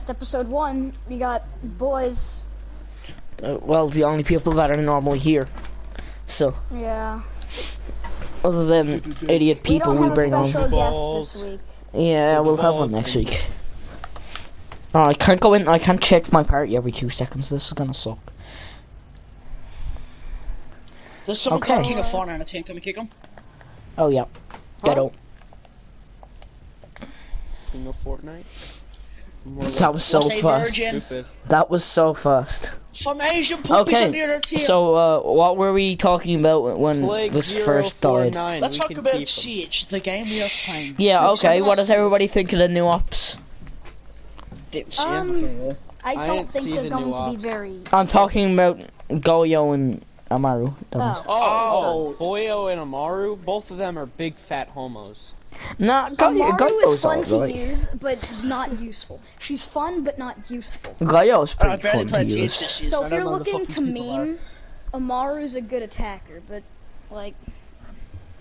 Podcast episode 1. We got boys. Well, the only people that are normally here. So, Yeah. other than idiot people we bring on. We don't have a special guest this week. Yeah, we'll have one next week. Oh, I can't go in. I can't check my party every 2 seconds. This is gonna suck. There's someone talking a Fortnite, I think. Can we kick him? Oh yeah. Ghetto. King of Fortnite. That was so fast. Stupid. That was so fast. Some Asian puppies on the other team. So what were we talking about when Plague this first died? 049, Let's we talk can about keep 'em. Siege, the game we are playing. Yeah, okay. What does everybody think of the new ops? Didn't see him. I don't didn't think see they're the going new to be ops. very. I'm talking about Goyo and Amaru. Oh, Boyo and Amaru, both of them are big fat homos. Nah, Amaru Goyo's is fun to alright. use, but not useful. She's fun, but not useful. Goyo's I pretty barely fun to played Siege use. this season. So I if don't you're know who the looking fuck to these people are. meme, Amaru's a good attacker, but like,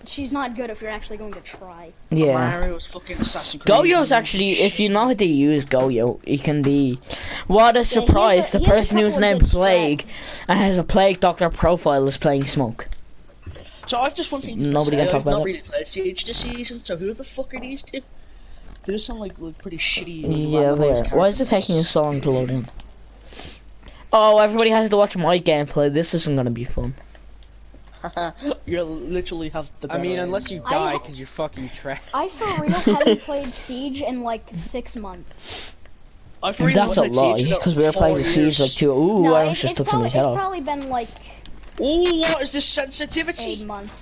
she's not good if you're actually going to try. Yeah. Mario was fucking Assassin's Creed. Goyo's actually, if you know how to use Goyo, he can be. What a surprise! he The has a person who's couple of named good Plague strats. and has a Plague Doctor profile is playing Smoke. So I've just one thing to Nobody say. can talk I've about not it. really played Siege this season, so who the fuck are these two? They just sound like pretty shitty. Yeah, they are. Why is it taking you so long to load in? Oh, everybody has to watch my gameplay. This isn't gonna be fun. You literally have the. I mean, unless you I- die because you're fucking trash. I for real haven't played Siege in like 6 months. I've really That's a played Siege lie, for because we were 4 playing the Siege like years. 2. Ooh, No, I it's, was just it's, touching my probably, head it's off. probably been like Ooh, what is this 8 sensitivity? months.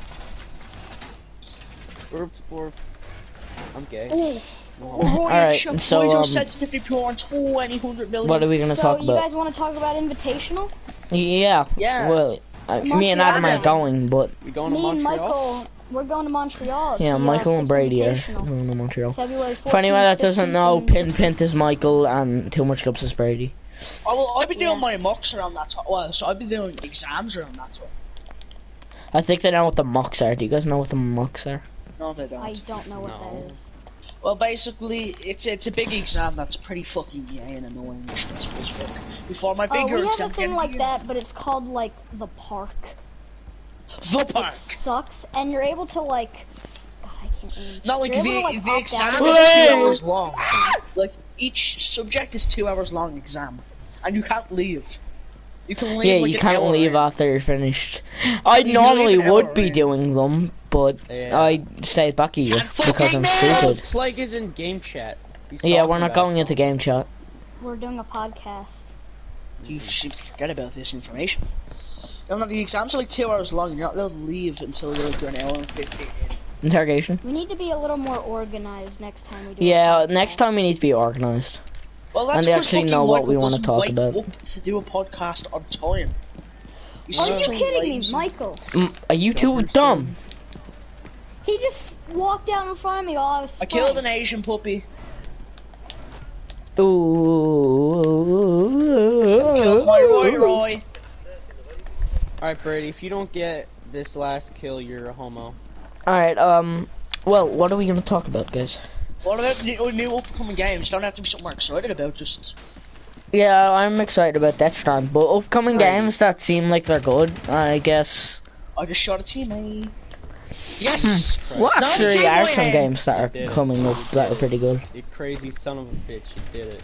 I'm gay. Ooh. Alright, so, sensitivity porn 200 million. What are we gonna So talk you about? guys want to talk about Invitational? Yeah. Yeah. Well, me and Montreal Adam are game. going, but We going to Me and Montreal? Michael, we're going to Montreal. yeah, see, Michael and Six Brady are Invitational. going to Montreal. February 14th, For anyone that doesn't 15th, know, and Pin Pint is Michael and Too Much Cups is Brady. I've been doing Yeah. my mocks around that time. Well, so I've been doing exams around that time. I think they know what the mocks are. Do you guys know what the mocks are? No, they don't. I don't know what No. that is. Well, basically, it's a big exam that's pretty fucking gay and annoying and stressful as fuck. Before my Oh, bigger we have exam a thing came like to that, but it's called like the park. The It park. sucks, and you're able to like. God, I can't even. Not like You're the able to, like, the opt exam out. is Hey! 2 hours long. Like each subject is 2 hours long exam, and you can't leave. You can leave. Yeah, like you an can't hour leave in. after you're finished. I can normally leave an would hour be in. doing them, but Yeah. I stayed back a year Can't because fucking I'm move! stupid. Plague is in game chat. He's Yeah, talking we're not about going into game chat. We're doing a podcast. You seem to forget about this information. You know, the exams are like 2 hours long, and you're not allowed to leave until you're like an hour and 15 in. Interrogation. We need to be a little more organized next time we do. Yeah, a podcast. next time we need to be organised. Well, that's And they 'cause actually fucking know what Michael we wanna doesn't talk wake about. up to do a podcast on time. He's Are so you kidding me, lazy. Michael? Are you too dumb? He just walked out in front of me while I was. I killed spraying. an Asian puppy. Killed my Roy Ooh. Roy. Alright, Brady, if you don't get this last kill, you're a homo. Alright, well, what are we gonna talk about, guys? What about new upcoming games? You don't have to be something we're excited about, just... Yeah, I'm excited about Death Strand, but upcoming Brady. games that seem like they're good, I guess. I just shot a teammate. Yes! Well, No, actually, say there are no, some man. games that You are did it. coming up that are pretty good. You crazy son of a bitch, you did it.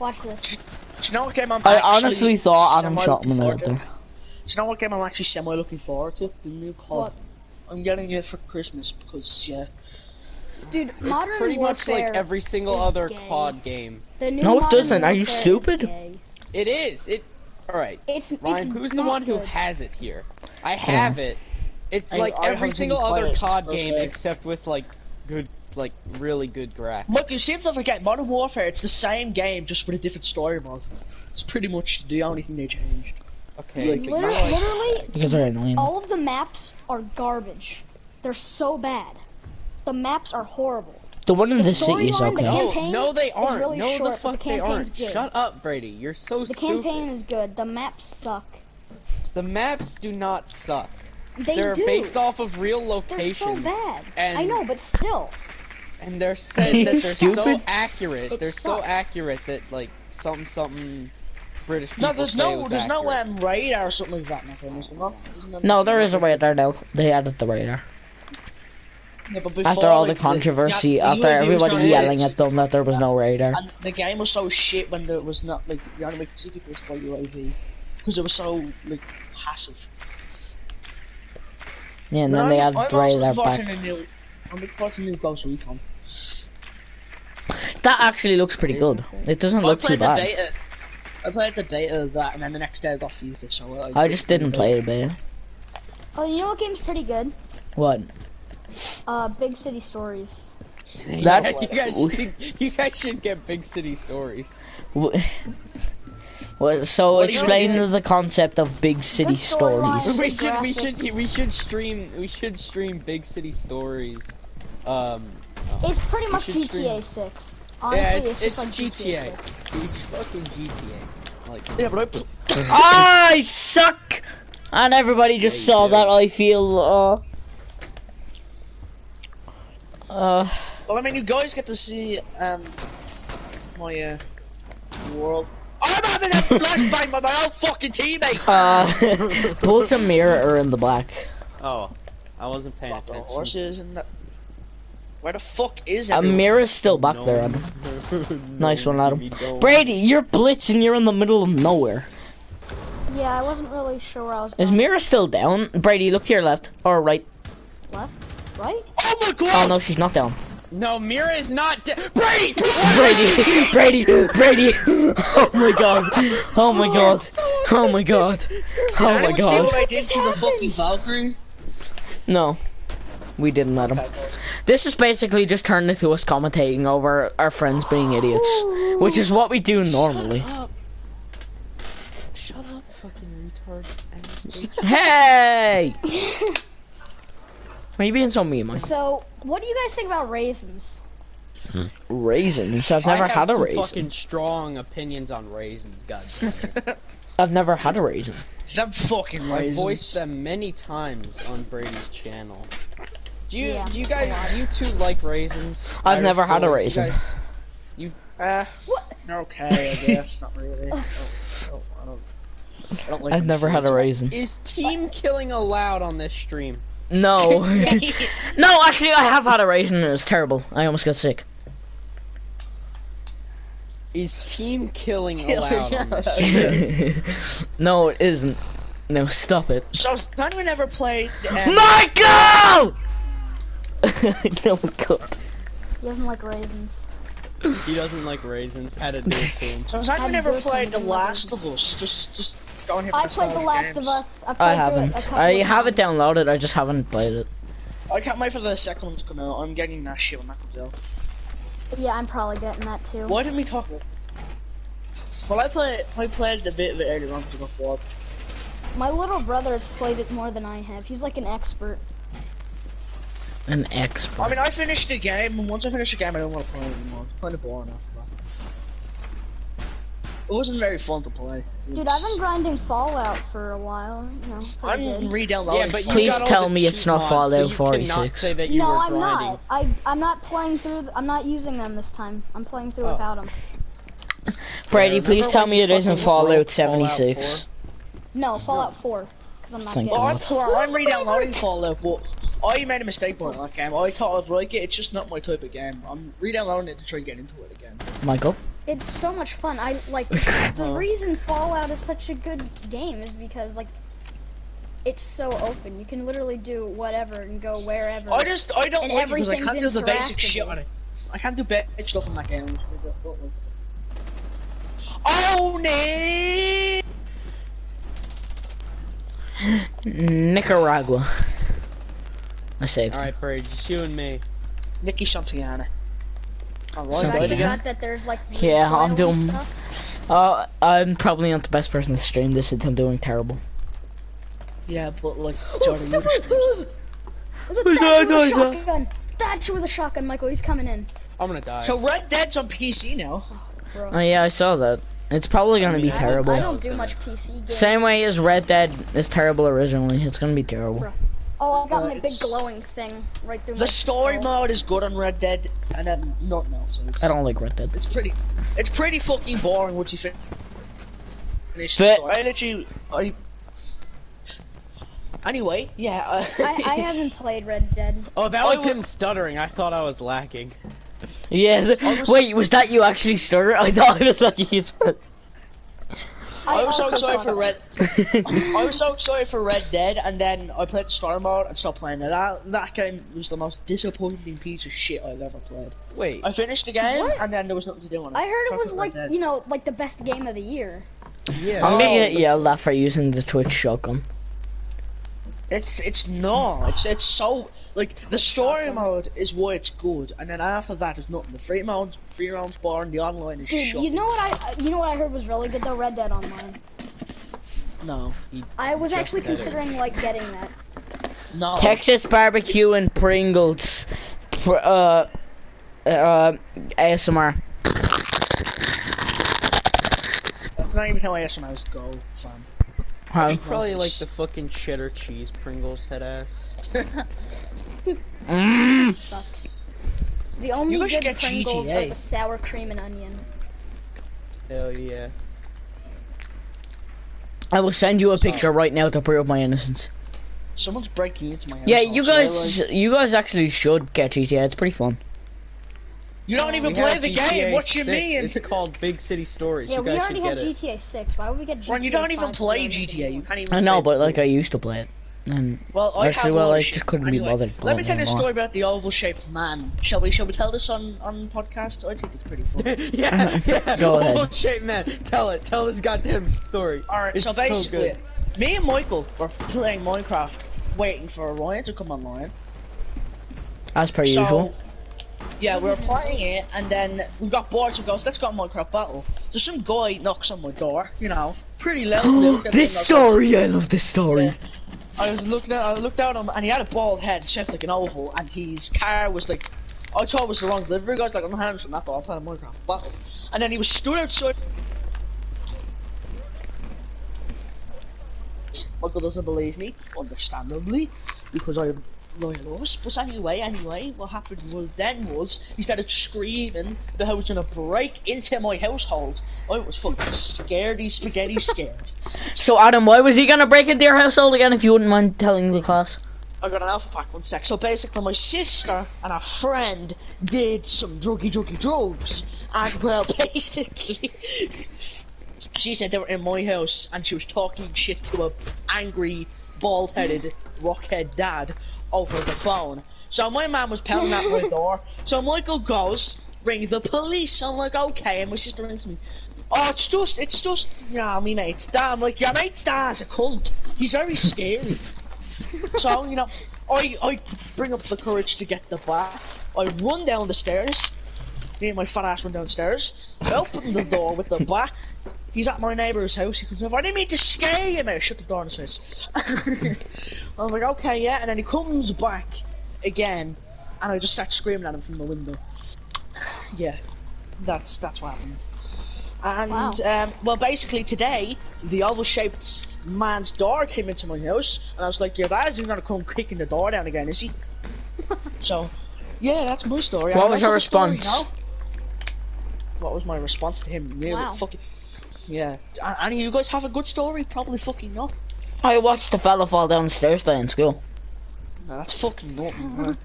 Watch this. Do you know what game I'm I actually honestly thought Adam shot semi-looking me forward out to? there. Do you know what game I'm actually semi-looking forward to? The new COD. What? I'm getting it for Christmas because, yeah. Dude, Modern Pretty much Warfare like every single is other gay. COD game. The new No, it Modern doesn't. Are you Warfare is stupid? gay. It is. Alright, It's Ryan, who's the not one who good. has it here? I have it. It's I- like I every haven't single even other played it, COD okay. game except with like good, like really good graphics. Look, you seem to forget, Modern Warfare, it's the same game, just with a different story mode. It's pretty much the only thing they changed. Okay, Dude, but you're like- literally, Because they're annoying. all of the maps are garbage. They're so bad. The maps are horrible. The one in the the city is storyline, the okay. campaign No, they is aren't. really No, short, the but fuck the they campaign's aren't. good. Shut up, Brady. You're so The stupid. campaign is good. The maps suck. The maps do not suck. They They're do. based off of real They're locations. so bad. and- I know, but still. And they're said that they're so Stupid. accurate. It They're so sucks. accurate that like something British people No, there's say no, was there's no accurate. radar or something like that in that game, is there not? Isn't there No, there is a radar now. They added the radar. Yeah, but before, After all the like, controversy, yeah, after UAV was everybody trying to yelling hit, at them that there was no radar. and the game was so shit when there was not, like, the only way to see people was by UAV. Because it was so, like, passive. Yeah, and then they added the radar back. I'm looking forward to new Ghost Recon. That actually looks pretty good. It doesn't look too bad. beta. I played the beta of that, and then the next day I got FIFA, so I just didn't play it, beta. Oh, you know what game's pretty good? What? Big City Stories. That you guys should get Big City Stories. Well, so What do you explain mean? the concept of big city Good storyline. stories. We should stream Big City Stories. It's pretty much should GTA stream- 6. Honestly, Yeah, it's just like GTA. GTA 6. It's fucking GTA. Like, Yeah, but I suck! And everybody just Yeah, you saw do. that, I feel, well, I mean, you guys get to see, my, world. I'm having a flashbang by my own fucking teammate! Bullets and Mirror are in the black. oh, I wasn't paying What, the attention. horses and that. Where the fuck is And everyone? Mirror's still back No. there, Adam. Nice one, Adam. you don't. Brady, you're blitzing, you're in the middle of nowhere. Yeah, I wasn't really sure where I was Is going. Mirror still down? Brady, look to your left. Or right. Left? Right? Oh my god! Oh no, she's not down. No, Mira is not Brady! Brady! Brady! Oh my god! Oh my god! Oh my god! Oh my Anyone see god! what I did to the fucking Valkyrie? No. We didn't let him. This is basically just turned into us commentating over our friends being idiots. Which is what we do normally. Shut up, fucking retard. Hey! Why are you being so mean, Mike? So, what do you guys think about raisins? Raisins? I've never I have had a some raisin. fucking strong opinions on raisins, goddammit. I've never had a raisin. Them fucking I've raisins. voiced them many times on Brady's channel. Do you Yeah, do you a guys lot. do you two like raisins? I've Irish never had a boys, you raisin. They're okay, I guess. Not really. I don't like I've them never had a foods. raisin. Is team killing allowed on this stream? No. No, actually, I have had a raisin and it was terrible. I almost got sick. Is team killing allowed on this stream? No, it isn't. No, stop it. So, has anyone ever played? Michael! Oh my god. He doesn't like raisins. He doesn't like raisins. Had to do it to him. So, has anyone I'd do ever it to played The him. Last of Us? Just go on here. I for played The nostalgic Last games. of Us. I I played through it a haven't. couple I of have it times. downloaded, I just haven't played it. I can't wait for the second one to come out. I'm getting that shit when that comes out. Yeah, I'm probably getting that too. Why didn't we talk about? Well, I played a bit of it earlier on because I got bored. My little brother has played it more than I have. He's like an expert. An expert. I mean, I finished the game, and once I finished the game, I don't want to play it anymore. It's kind of boring after that. It wasn't very fun to play. Dude, I've been grinding Fallout for a while. You know, pretty I'm good. re-downloading. Yeah, but you Please got all tell the me it's cheat not mods, Fallout so you 46. cannot say that you No, were I'm grinding. not. I'm not playing through. I'm not using them this time. I'm playing through Oh. without them. Brady, Yeah, please remember tell when me you it isn't fucking Fallout broke 76. No, Fallout 4. Because I'm not Thank getting God. it. I'm re-downloading Fallout, but I made a mistake playing that game. I thought I'd like it. It's just not my type of game. I'm re-downloading it to try and get into it again. Michael? It's so much fun. I like the reason Fallout is such a good game is because like it's so open. You can literally do whatever and go wherever. I don't And like it because I everything's can't do the basic shit interactable. on it. I can't do basic stuff in that game. I don't like it. Oh, no! Nicaragua. I saved. Alright, Brady, just you and me. Nicky Santayana. Alright, Something I right again? again. forgot that there's like Yeah, I'm recoil and doing- stuff. I'm probably not the best person to stream this since I'm doing terrible. Yeah, but like, Jordan, you the There's a Who's Thatcher that? with a Who's that? shotgun. Thatcher with a shotgun, Michael. He's coming in. I'm gonna die. So Red Dead's on PC now. Bro. Oh yeah, I saw that. It's probably gonna be I terrible. don't do much PC games. Same way as Red Dead is terrible originally. It's gonna be terrible. Bro. Oh, I got my big glowing thing right through my The story skull. mode is good on Red Dead, and then nothing else. It's, I don't like Red Dead. It's pretty fucking boring once you finish the But- story. Anyway, yeah. I haven't played Red Dead. Oh, that was him stuttering. I thought I was lacking. Yes. Wait, was that you actually started? I thought it was like you started. I was so also excited thought for that. Red. I was so excited for Red Dead, and then I played story mode and stopped playing it. That game was the most disappointing piece of shit I've ever played. Wait. I finished the game, What? and then there was nothing to do on it. I heard it Apart was from like, Red Dead. you know, like the best game of the year. Yeah. I'm gonna get yelled at for using the Twitch shotgun. It's not. It's so like the story mode is why it's good, and then after that there's nothing. The free rounds boring. The online is Dude, shit. you know what I heard was really good though? Red Dead Online. No. I was Just actually said it. considering like getting that. No. Texas barbecue and Pringles. ASMR. That's not even how ASMRs go, fam. How? Probably like the fucking cheddar cheese Pringles head ass. Mm. Sucks. The only You guys should good get Pringles GTA. are the sour cream and onion. Hell yeah. I will send you a picture right now to prove my innocence. Someone's breaking into my house. Yeah, you also, like- you guys actually should get GTA. It's pretty fun. You don't even We play have the GTA game. What you 6. mean? It's called Big City Stories. Yeah, you we guys already should have get it. GTA 6. Why would we get GTA Ron, you don't even 5 play for GTA. You can't even. I know, say but it's like good. I used to play it, and Well, I actually, have well, all I the just shit. couldn't Anyway, be bothered. Let playing me tell you a anymore. story about the oval-shaped man. Shall we tell this on podcast? I think it's pretty fun. yeah. Go ahead. Oh shit, man. Tell it. Tell this goddamn story. Alright, It's so basically, good. me and Michael were playing Minecraft, waiting for Ryan to come online. As per usual. Yeah, we were playing it, and then we got bored, so we goes, let's go on Minecraft Battle. So some guy knocks on my door, you know, pretty loud. This story, I love this story. Yeah. I looked out at him, and he had a bald head, shaped like an oval, and his car was like, I thought it was the wrong delivery. Guys, like, I'm not handling that, but I'm playing Minecraft Battle. And then he was stood outside. Michael doesn't believe me, understandably, because I'm loyalist. But anyway, what happened was he started screaming that he was gonna break into my household. I was fucking scaredy spaghetti scared. So Adam, why was he gonna break into your household again? If you wouldn't mind telling the class. I got an alpha pack, 1 sec. So basically, my sister and a friend did some drugs, and well, basically, she said they were in my house, and she was talking shit to a angry, bald-headed, rockhead dad over the phone. So my mum was pounding at my door. So Michael goes, ring the police. I'm like, okay, and my sister rings me. Oh, it's just, you know, me mate's dad. I'm like, your mate's dad's a cunt. He's very scary. So, you know, I bring up the courage to get the bat. I run down the stairs. Me and my fat ass run downstairs. I open the door with the bat. He's at my neighbour's house. He comes over. I didn't mean to scare you, mate. Shut the door in his face. I'm like, okay, yeah. And then he comes back again, and I just start screaming at him from the window. Yeah, that's what happened. And Wow. well, basically today the oval-shaped man's door came into my house, and I was like, "Your dad isn't gonna come kicking the door down again, is he?" So, yeah, that's my story. What And was that's your the story, response? no? What was my response to him? Really Wow. fucking. Yeah. Any of you guys have a good story? Probably fucking not. I watched the fella fall down the stairs today in school. No, that's fucking nothing, man.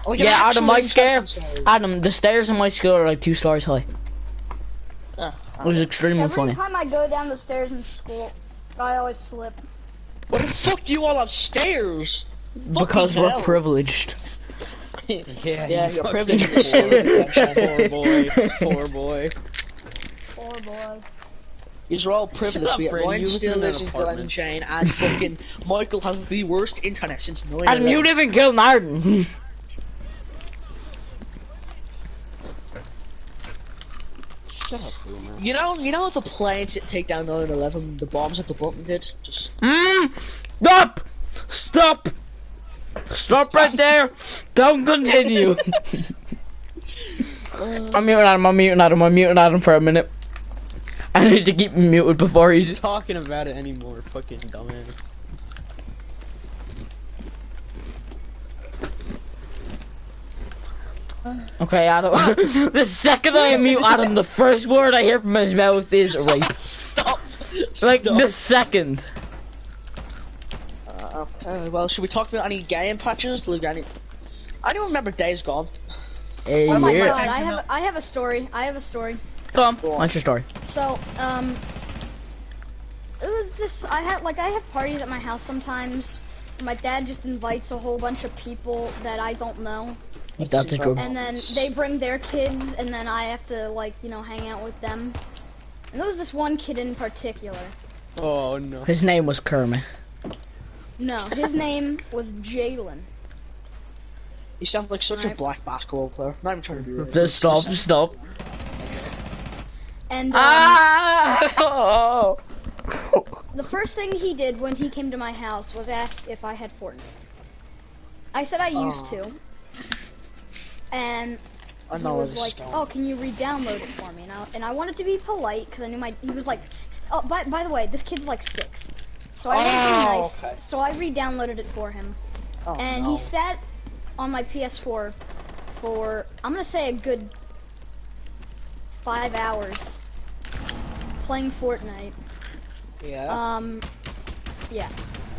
Like, Yeah, an Adam, actual my scare. interesting story. Adam, the stairs in my school are like 2 stories high. It was extremely Every funny. time I go down the stairs in school, I always slip. What the fuck do you all have stairs? Because Fucking we're hell. privileged. Yeah, you you're fucking privileged. Poor boy. Poor boy. Poor boy. You're all privileged. up, We Brady, Ryan you live still in an lives in apartment. Glenshane, and fucking Michael has the worst internet since 9/11. Adam, you live in Kilmartin. Shut up, Boomer. You know the planes that take down 9/11, the bombs that the button did? Just Stop! Stop! Stop right there! Don't continue! I'm muting Adam for a minute. I need to keep him muted before he's... Talking about it anymore, fucking dumbass. Okay, Adam. The second I mute Adam, the first word I hear from his mouth is rape. Stop. Like Stop. the second. Okay, well, should we talk about any game patches? Look, I don't remember Days Gone. Oh my Yeah. god, I have a story. Come on, what's your story? So, it was this, I have parties at my house sometimes. My dad just invites a whole bunch of people that I don't know. That's a good. And then they bring their kids, and then I have to, like, you know, hang out with them. And there was this one kid in particular. Oh no. His name was Kermit. No, his name was Jalen. You sound like such a Right. black basketball player. Not even trying to be rude. Just stop. And, Ah! the first thing he did when he came to my house was ask if I had Fortnite. I said I used to. And I he know where was this is like, going. "Oh, can you re-download it for me?" And I wanted to be polite because I knew he was like, "Oh, by the way, this kid's like 6." So I wanted to be nice. okay. So I re-downloaded it for him. Oh, And no. he sat on my PS4 for, I'm gonna say, a good 5 hours playing Fortnite. Yeah. Yeah.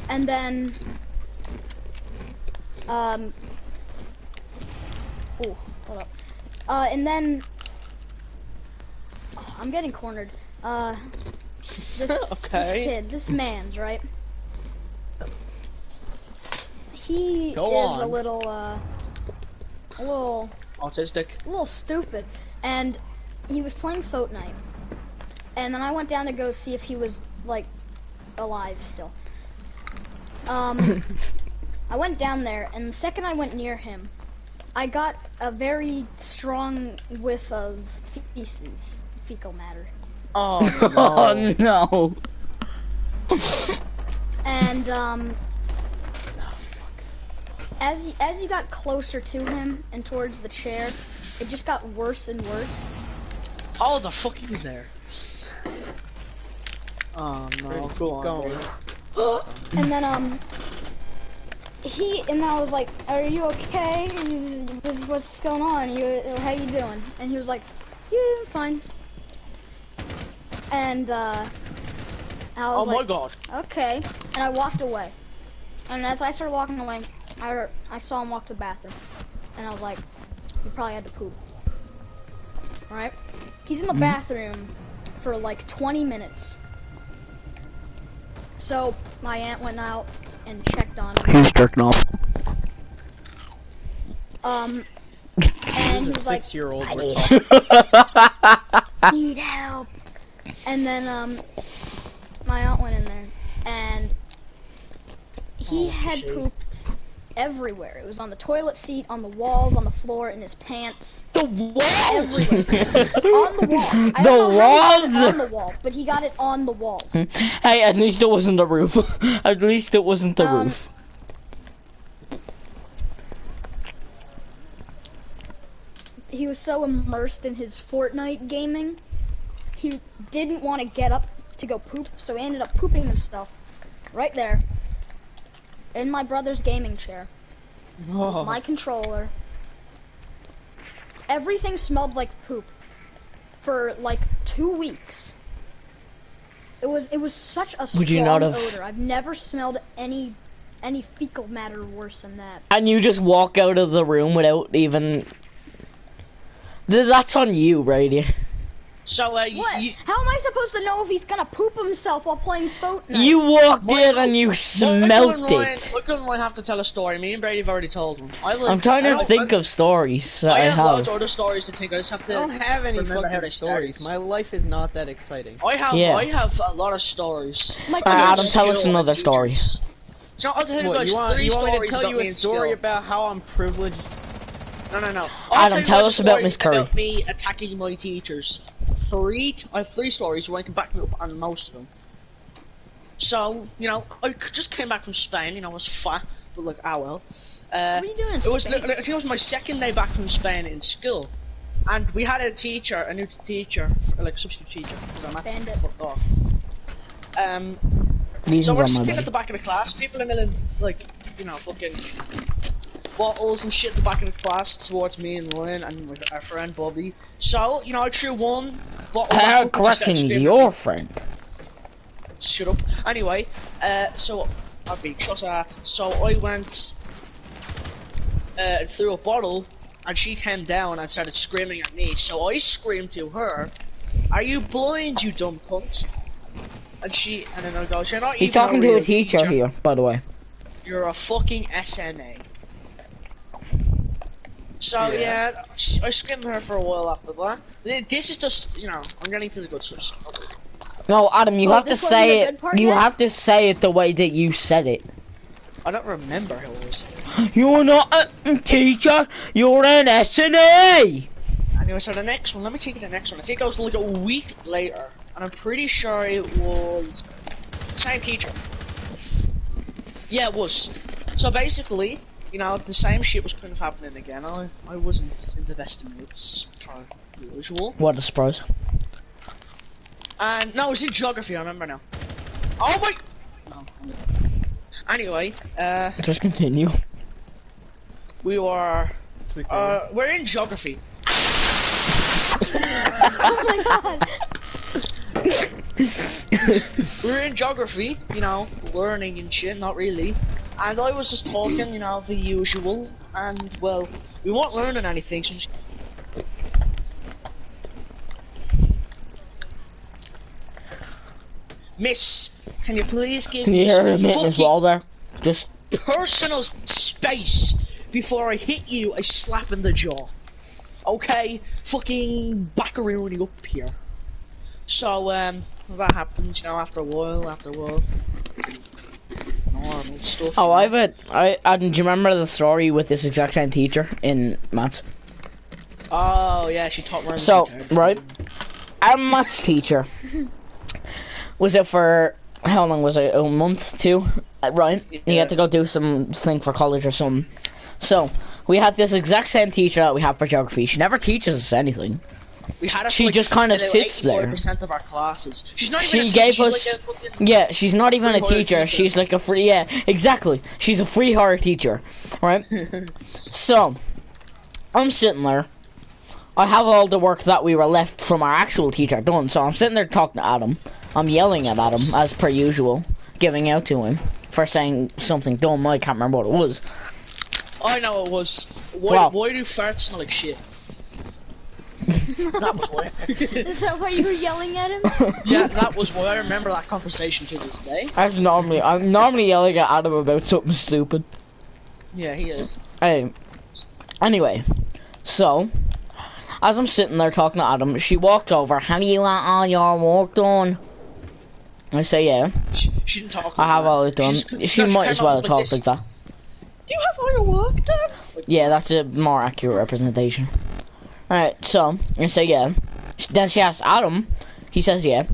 And then, oh, hold up. And then, oh, I'm getting cornered. This Okay. kid, this man's, right? He Go is on. a little Autistic. stupid, and he was playing Fortnite, and then I went down to go see if he was like alive still. I went down there, and the second I went near him, I got a very strong whiff of fecal matter, Oh Oh no. no. and as you got closer to him and towards the chair, it just got worse and worse. How the fuck are you there? Oh no. Go on. Going. And then I was like, "Are you okay? What's going on? How you doing?" And he was like, "Yeah, I'm fine." And I was Oh like, my god. "Okay." And I walked away. And as I started walking away, I saw him walk to the bathroom, and I was like, "He probably had to poop." All right? He's in the bathroom for like 20 minutes. So my aunt went out and checked on him. He's jerking off. And he was like, 6-year-old "I we're need talking. need help." And then my aunt went in there, and he had pooped everywhere. It was on the toilet seat, on the walls, on the floor, in his pants. The wall. Everywhere. On the wall. I The don't know how he got walls? it on the wall, but he got it on the walls. Hey, at least it wasn't the roof. At least it wasn't the roof. He was so immersed in his Fortnite gaming, he didn't want to get up to go poop, so he ended up pooping himself right there in my brother's gaming chair. Oh. My controller. Everything smelled like poop for like 2 weeks. It was such a Would you strong not have- odor. I've never smelled any fecal matter worse than that. And you just walk out of the room without even... That's on you, Brady. So What? you How am I supposed to know if he's gonna poop himself while playing Fortnite? You walked in and you Michael smelt and Ryan- it. Michael and Ryan have to tell a story. Me and Brady have already told them. I'm trying to think of stories that I have loads have. of other stories to think. I just have to. I don't have any remember how fucking they started. stories. My life is not that exciting. I have. Yeah. I have a lot of stories. Michael, Adam, you- tell us School and another story. teachers. So I'll tell you What, guys you want three me to stories tell about you me a in story school. about how I'm privileged? No. Adam, I'll tell you us guys a about story Miss Curry. About me attacking my teachers. I have 3 stories. You can back me up on most of them. So, I just came back from Spain. I was fat, but like, well. What are you doing in It was. Spain? I think it was my second day back from Spain in school, and we had a new teacher, like substitute teacher. Because I'm actually Bandit. fucked off. Reasons So we're on my sitting at body. the back of the class. People are milling, like, fucking bottles and shit at the back of the class towards me and Ryan and with our friend Bobby. So, you know, I threw one bottle back up and just started Correcting screaming. your friend. Shut up. Anyway, so I'm being shot at. So I went and threw a bottle, and she came down and started screaming at me. So I screamed to her, "Are you blind, you dumb cunt?" And then I go, "You're not He's even talking to real a teacher here, by the way. You're a fucking SNA." So yeah, I screamed at her for a while after that. This is just, you know, I'm getting to the good stuff. No, Adam, you have to this wasn't say the it. good part You yet? have to say it the way that you said it. I don't remember how I was saying. You're not a teacher. You're an SNA. Anyway, so the next one, let me take the next one. I think it was like a week later, and I'm pretty sure it was same teacher. Yeah, it was. So basically, you know, the same shit was kind of happening again. I wasn't in the best of moods, per usual. What a surprise. And no, it was in geography. I remember now. Oh my! No. Anyway, Just continue. we were It's okay. we're in geography. Oh my god. We're in geography, you know, learning and shit, not really. And I was just talking, you know, the usual. And, well, we weren't learning anything, so Miss, can you please give Can you me hear some him hitting his fucking wall there? Just personal space before I hit you a slap in the jaw? Okay? Fucking backarooning up here. So, that happens, you know, after a while. Normal stuff. oh, you know. do you remember the story with this exact same teacher in maths? Oh, yeah, she taught me. So, right, our maths teacher was out for how long was it? A month, two, right? He had to go do something for college or something. So we had this exact same teacher that we have for geography. She never teaches us anything. We had her She for, like, just kinda about sits there. 84% of our classes. She's not even She a teacher, gave she's us, like a fucking yeah, she's not even a free hire teacher. teacher. She's like a free, yeah, exactly. She's a free hire teacher, right? So I'm sitting there. I have all the work that we were left from our actual teacher done, so I'm sitting there talking to Adam. I'm yelling at Adam, as per usual, giving out to him for saying something dumb. I can't remember what it was. I know it was. Wow. Why do farts smell like shit? That was why. Is that why you were yelling at him? Yeah, that was why. I remember that conversation to this day. I'm normally yelling at Adam about something stupid. Yeah, he is. Hey, anyway, so as I'm sitting there talking to Adam, she walked over. Have you got all your work done? I say, yeah. She didn't talk. I have like all that. it done. She's- She no, might came as well up talk this. like that. Do you have all your work done? Like, Yeah, that's a more accurate representation. Alright, so, I say, yeah. Then she asks Adam. He says, yeah.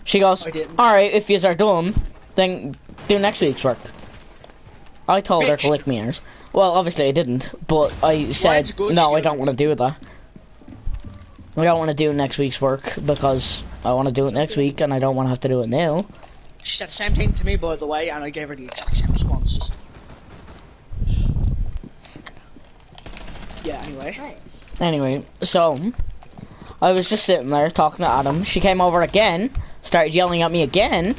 She goes, I didn't. alright, if yous are done, then do next week's work. I told her to Bitch. lick me ears. Well, obviously I didn't, but I said, good, no, I she don't want to do that. I don't want to do next week's work because I want to do it next week and I don't want to have to do it now. She said the same thing to me, by the way, and I gave her the exact same responses. Yeah, anyway. Right. Anyway, so I was just sitting there talking to Adam. She came over again, started yelling at me again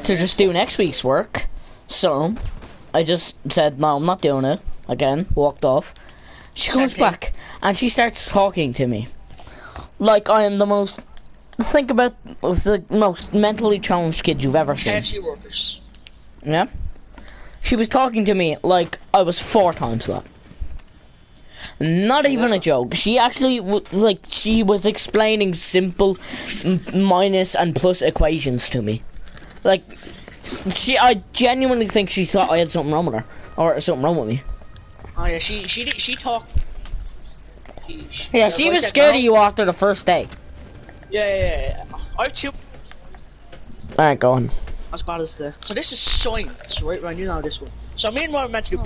to just do next week's work. So I just said, no, I'm not doing it. Again, walked off. She comes Same thing. back and she starts talking to me like I am the most. Think about the most mentally challenged kid you've ever seen. KFC workers. Yeah? She was talking to me like I was 4 times that. Not even a joke. She actually, she was explaining simple minus and plus equations to me. Like, I genuinely think she thought I had something wrong with her. Or something wrong with me. Oh yeah, she talked. Yeah, she I was said scared no. of you after the first day. Yeah. I have two Alright, go on. as bad as the. So this is science, right? Right, you know this one. So me and Ryan were meant to do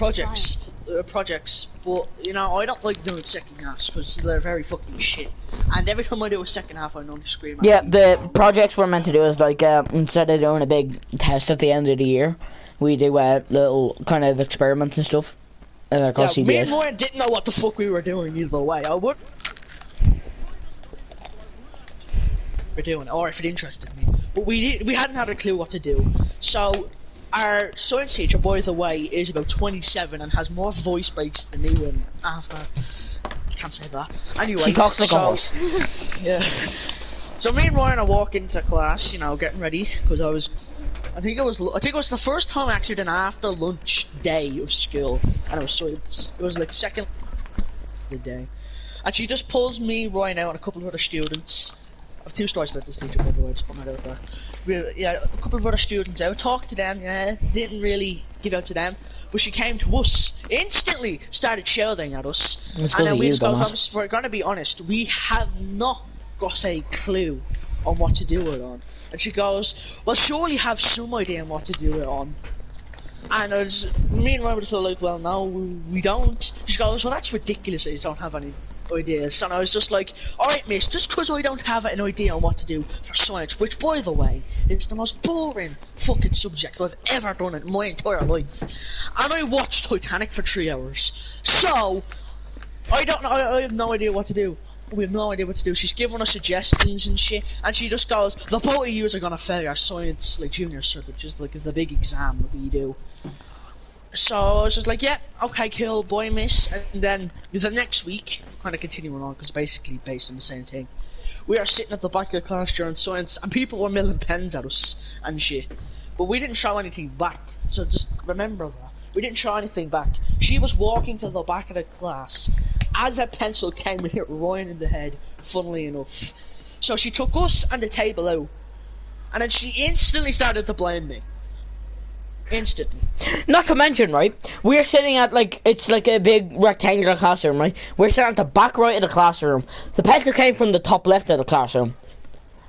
Oh, projects, but you know I don't like doing second halves because they're very fucking shit. And every time I do a second half, I know to scream. At Yeah, me. the projects we're meant to do is like, instead of doing a big test at the end of the year, we do little kind of experiments and stuff. Called me and CBS. Lauren didn't know what the fuck we were doing either way. I would. We're doing, or if it interested me, but we hadn't had a clue what to do. So our science teacher, by the way, is about 27 and has more voice breaks than me. When after, can't say that. Anyway, She talks like a horse. Yeah. So me and Ryan are walking to class, you know, getting ready because I think it was the first time I actually did an after lunch day of school, and it was like second the day, and she just pulls me, Ryan out, and a couple of other students. I have 2 stories about this teacher, by the way, just putting that out there. Yeah, a couple of other students out, talked to them, yeah, didn't really give out to them, but she came to us, instantly started shouting at us, It's and then we you, just go, we're gonna be honest, we have not got a clue on what to do it on. And she goes, well, surely you have some idea on what to do it on. And me and Ryan were like, well, no, we don't. She goes, well, that's ridiculous that you don't have any ideas. And I was just like, alright miss, just because I don't have an idea on what to do for science, which by the way is the most boring fucking subject I've ever done in my entire life, and I watched Titanic for 3 hours, so I don't know, I have no idea what to do. We have no idea what to do. She's giving us suggestions and shit, and she just goes, the both of you are gonna fail your science like junior cert, which is like the big exam that we do. So I was just like, yeah, okay, cool, boy, miss. And then the next week, kind of continuing on, because basically based on the same thing, we are sitting at the back of the class during science, and people were milling pens at us and shit, but we didn't throw anything back. So just remember that we didn't throw anything back. She was walking to the back of the class as a pencil came and hit Ryan in the head, funnily enough. So she took us and the table out, and then she instantly started to blame me. Instantly. Not to mention, right, we're sitting at, like, it's like a big rectangular classroom, right? We're sitting at the back right of the classroom. The pencil came from the top left of the classroom.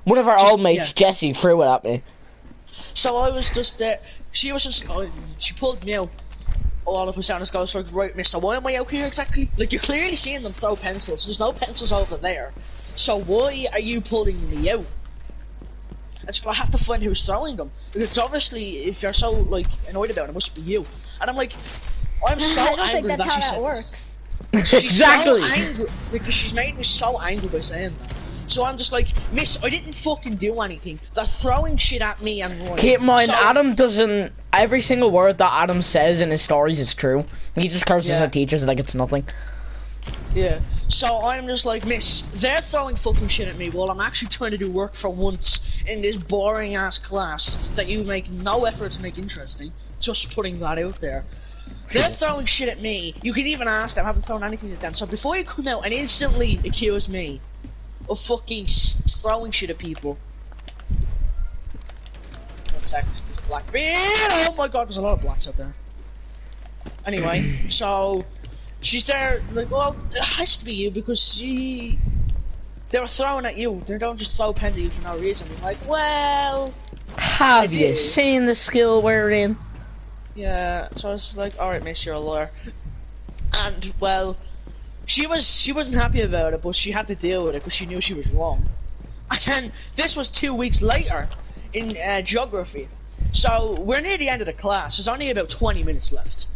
One of our old mates, Jesse, threw it at me. So I was just there. She was just, she pulled me out. All of a sudden, goes like, right, mister, why am I out here exactly? Like, you're clearly seeing them throw pencils. There's no pencils over there. So why are you pulling me out? And so I have to find who's throwing them. Because obviously, if you're so, like, annoyed about it, it must be you. And I'm like, I'm so angry. I don't think that's that how she that said works. She's Exactly. so angry, because she's made me so angry by saying that. So I'm just like, miss, I didn't fucking do anything. They're throwing shit at me and running. Keep in mind, so, Adam doesn't... Every single word that Adam says in his stories is true. He just curses at teachers like it's nothing. Yeah. So I'm just like, miss, they're throwing fucking shit at me while I'm actually trying to do work for once in this boring ass class that you make no effort to make interesting. Just putting that out there. They're throwing shit at me. You can even ask them, I haven't thrown anything at them. So before you come out and instantly accuse me of fucking throwing shit at people. 1 second, there's a black beard. Oh my god, there's a lot of blacks out there. Anyway, so she's there like, well, it has to be you because they were throwing at you. They don't just throw pens at you for no reason. I'm like, well, Have you seen the skill we're in? yeah. So I was like, alright, miss, you're a lawyer. And well, she wasn't happy about it, but she had to deal with it because she knew she was wrong. And then this was 2 weeks later in geography. So we're near the end of the class. There's only about 20 minutes left.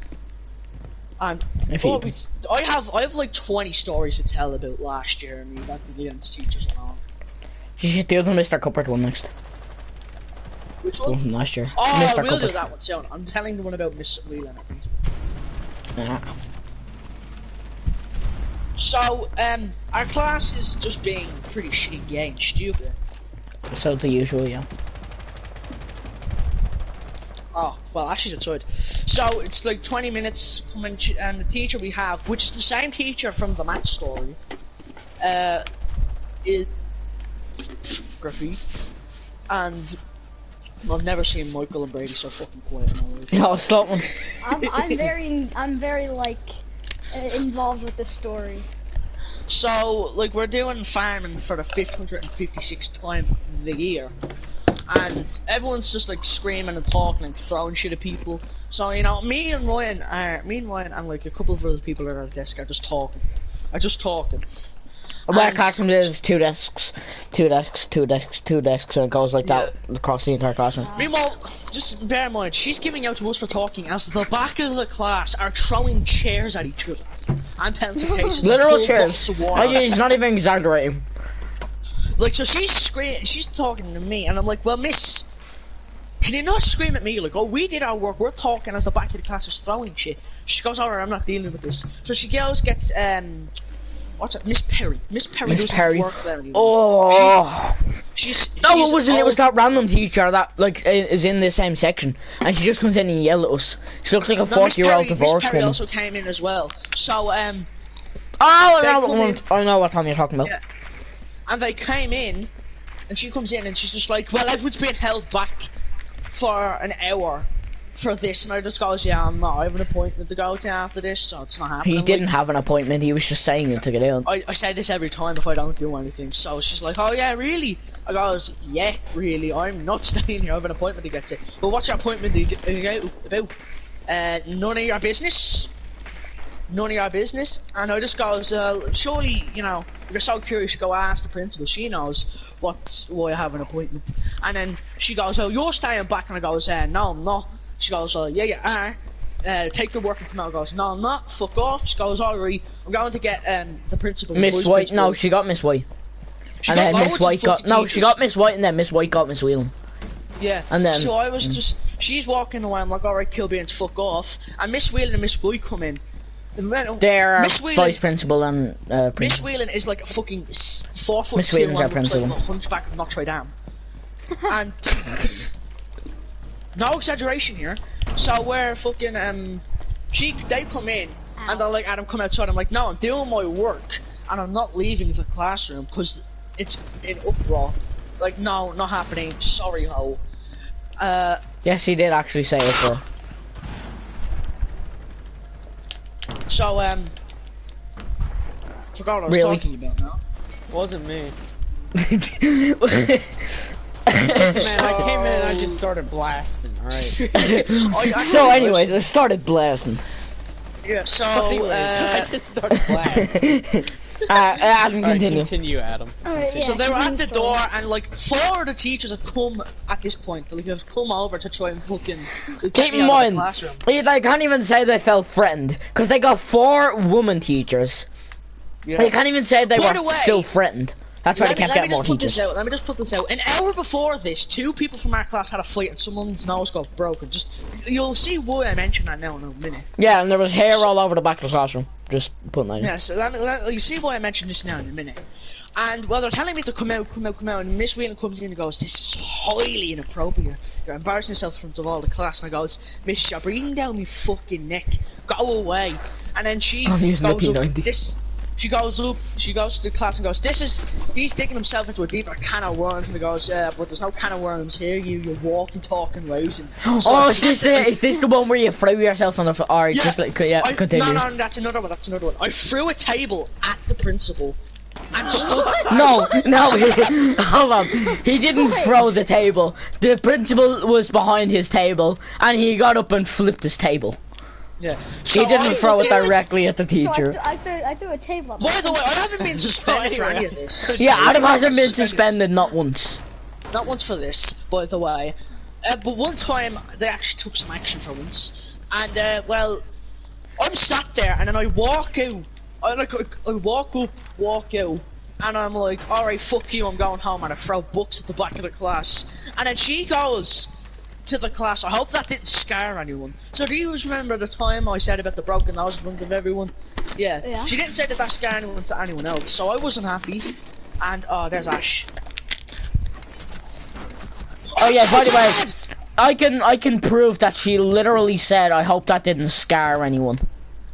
And I have like 20 stories to tell about last year and we got the against teachers and all. You should do the Mr. Cuppert one next. Which One one? from last year. Oh, Mr. we'll do Cuppert. that one soon. I'm telling the one about Miss Leland, I think. Yeah. So, our class is just being pretty shitty and stupid. So the usual, yeah. Oh, well, Ashley's outside. So, it's like 20 minutes coming, and the teacher we have, which is the same teacher from the match story, is Graffiti. And I've never seen Michael and Brady so fucking quiet in my life. No, stop one. I'm very like involved with this story. So, like, we're doing farming for the 556th time of the year. And everyone's just like screaming and talking and throwing shit at people. So, you know, me and Ryan and like a couple of other people at our desk are just talking. My And classroom is two desks, and it goes like that across the entire classroom. Meanwhile, just bear in mind, she's giving out to us for talking as the back of the class are throwing chairs at each other. And pencil cases. Literal and full chairs. bottles of water. He's not even exaggerating. Like, so she's screaming, she's talking to me, and I'm like, well, miss, can you not scream at me? Like, oh, we did our work, we're talking as the back of the class is throwing shit. She goes, alright, I'm not dealing with this. So she goes, gets, what's it, Miss Perry. Miss Perry doesn't work there anymore. Oh. She's No, it wasn't. It was that random teacher that, like, is in the same section. And she just comes in and yells at us. She looks like a 40-year-old divorced Miss Perry woman. also came in as well. So, Oh, I know what time you're talking about. yeah. And they came in, and she comes in and she's just like, well, everyone's being held back for an hour for this. And I just goes, yeah, I'm not. I have an appointment to go to after this, so it's not happening. He didn't have an appointment. He was just saying it to get in. I say this every time if I don't do anything. So she's like, oh yeah, really? I goes, yeah, really. I'm not staying here. I have an appointment to get to. But what's your appointment about? None of your business. None of your business. And I just goes, surely, you know, if you're so curious, you go ask the principal. She knows why I have an appointment. And then she goes, oh, you're staying back. And I goes, no, I'm not. She goes, yeah, you are. Take your work and come out. I goes, no, I'm not. Fuck off. She goes, alright, I'm going to get the principal. Miss White. No, she got Miss White. She And then got Miss loads White of got... fucking No, she teachers. got Miss White, and then Miss White got Miss Whelan. Yeah. And then... So I was just... She's walking away. I'm like, alright, Kilbeans, fuck off. And Miss Whelan and Miss White come in. They're Miss Whelan, vice principal and Miss principal. Whelan is like a fucking 4 foot Miss 2 Whelan's our and looks like principal. a hunchback of Notre Dame. And no exaggeration here. So we're fucking they come in and they're like, Adam, come outside. I'm like, no, I'm doing my work and I'm not leaving the classroom because it's in uproar. Like, no, not happening. Sorry, ho. Yes, he did actually say it, though. So forgot what I was Really? talking about now. Wasn't me. Man, I came in and I just started blasting, alright? So anyways, I started blasting. Yeah, so I just started blasting. Adam, Alright, continue. continue, Adam. Alright, yeah, So they were at the continue door, story. and like 4 of the teachers had come at this point. Like, have come over to try and fucking get Keep me in out of the mind, classroom. they can't even say they felt threatened, because they got 4 woman teachers. Yeah. They can't even say they By were the way, still threatened. That's why they kept getting more teachers. Let me just put this out. An hour before this, 2 people from our class had a fight and someone's nose got broken. Just, you'll see why I mention that now in a minute. Yeah, and there was hair all over the back of the classroom. Just putting that in. Yeah, so you see why I mention this now in a minute. And well, they're telling me to come out, and Miss Whelan comes in and goes, this is highly inappropriate. You're embarrassing yourself in front of all the class. And I goes, Miss, you're breathing down my fucking neck. Go away. And then she I'm using the goes up, P90. she goes to the class and goes, he's digging himself into a deeper can of worms. And he goes, but there's no can of worms here, you walking, talking, raisin. Oh, is this the one where you threw yourself on the floor? Alright, just like, continue. No, that's another one, I threw a table at the principal. And stood No, hold on. He didn't throw the table. The principal was behind his table, and he got up and flipped his table. Yeah. He didn't throw it directly at the So teacher. I threw a table up. By the way, I haven't been suspended for any of this. Yeah, Adam hasn't been suspended, not once. Not once for this, by the way. But one time, they actually took some action for once. And, well, I'm sat there, and then I walk out. I walk up, walk out. And I'm like, alright, fuck you, I'm going home. And I throw books at the back of the class. And then she goes to the class. I hope that didn't scare anyone. So do you remember the time I said about the broken nose in front of everyone? Yeah. She didn't say that scared anyone to anyone else, so I wasn't happy. And there's Ash. Oh yeah, by the way, I can prove that she literally said, I hope that didn't scare anyone.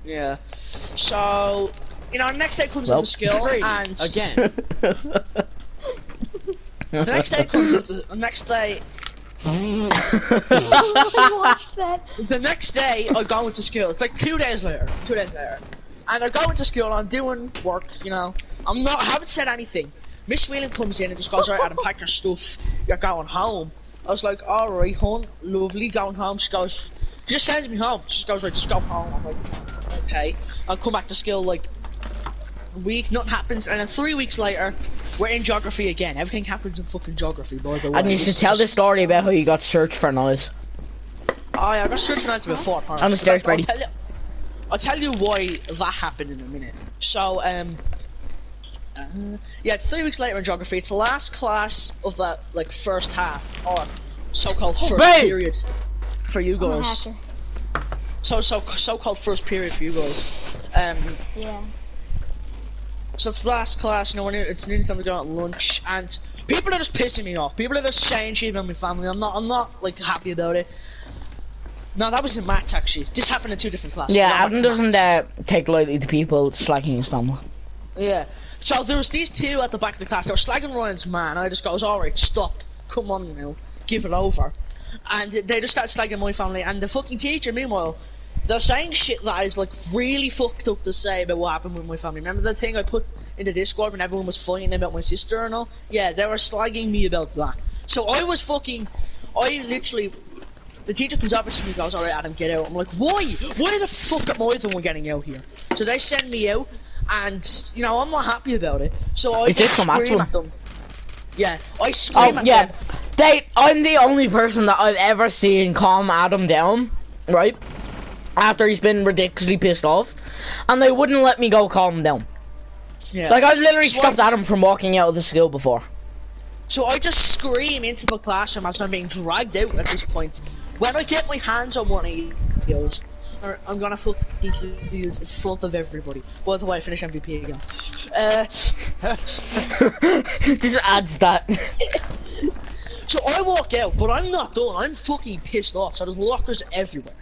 Yeah. So, you know, next day comes into skill, and Again. the next day comes into the next day. Watch that. The next day, I go into school. It's like 2 days later. And I go into school, I'm doing work, you know. I haven't said anything. Miss Whelan comes in and just goes, right, Adam, pack your stuff. You're going home. I was like, alright, hon, lovely, going home. She just sends me home. She goes, right, just go home. I'm like, okay. I'll come back to school, like, week, nothing happens, and then 3 weeks later, we're in geography again. Everything happens in fucking geography, by the way. And you should tell the story about how you got searched for noise. Oh yeah, I got searched for nights about 4 times. On the stairs, I'll Brady. I'll tell you why that happened in a minute. So, yeah, it's 3 weeks later in geography. It's the last class of that, like, first half, or so-called first period for you I'm a guys. hacker. So-called first period for you guys. Yeah. So it's the last class, you know, it's nearly time to go out lunch, and people are just pissing me off. People are just saying shit about my family. I'm not like happy about it. No, that was in maths actually. This happened in 2 different classes. Yeah, Not back Adam to doesn't maths. take lightly to people slagging his family. Yeah. So there was these 2 at the back of the class. They were slagging Ryan's man. I just goes, alright, stop. Come on now. Give it over. And they just started slagging my family. And the fucking teacher, meanwhile, they're saying shit that is like really fucked up to say about what happened with my family. Remember the thing I put in the Discord when everyone was fighting about my sister and all? Yeah, they were slagging me about that. So I literally, the teacher comes up to me and goes, alright Adam, get out. I'm like, why? Why the fuck am I the one getting out here? So they send me out, and, you know, I'm not happy about it. So I Is this just from scream Axel? at them. Yeah, I scream Oh, at yeah. them. I'm the only person that I've ever seen calm Adam down, right? After he's been ridiculously pissed off. And they wouldn't let me go calm him down. Yeah. Like, I've literally So stopped Adam from walking out of the school before. So I just scream into the classroom as I'm being dragged out at this point. When I get my hands on one of you, I'm gonna fucking use in front of everybody. By the way, I finished MVP again. Just adds that. So I walk out, but I'm not done. I'm fucking pissed off. So there's lockers everywhere.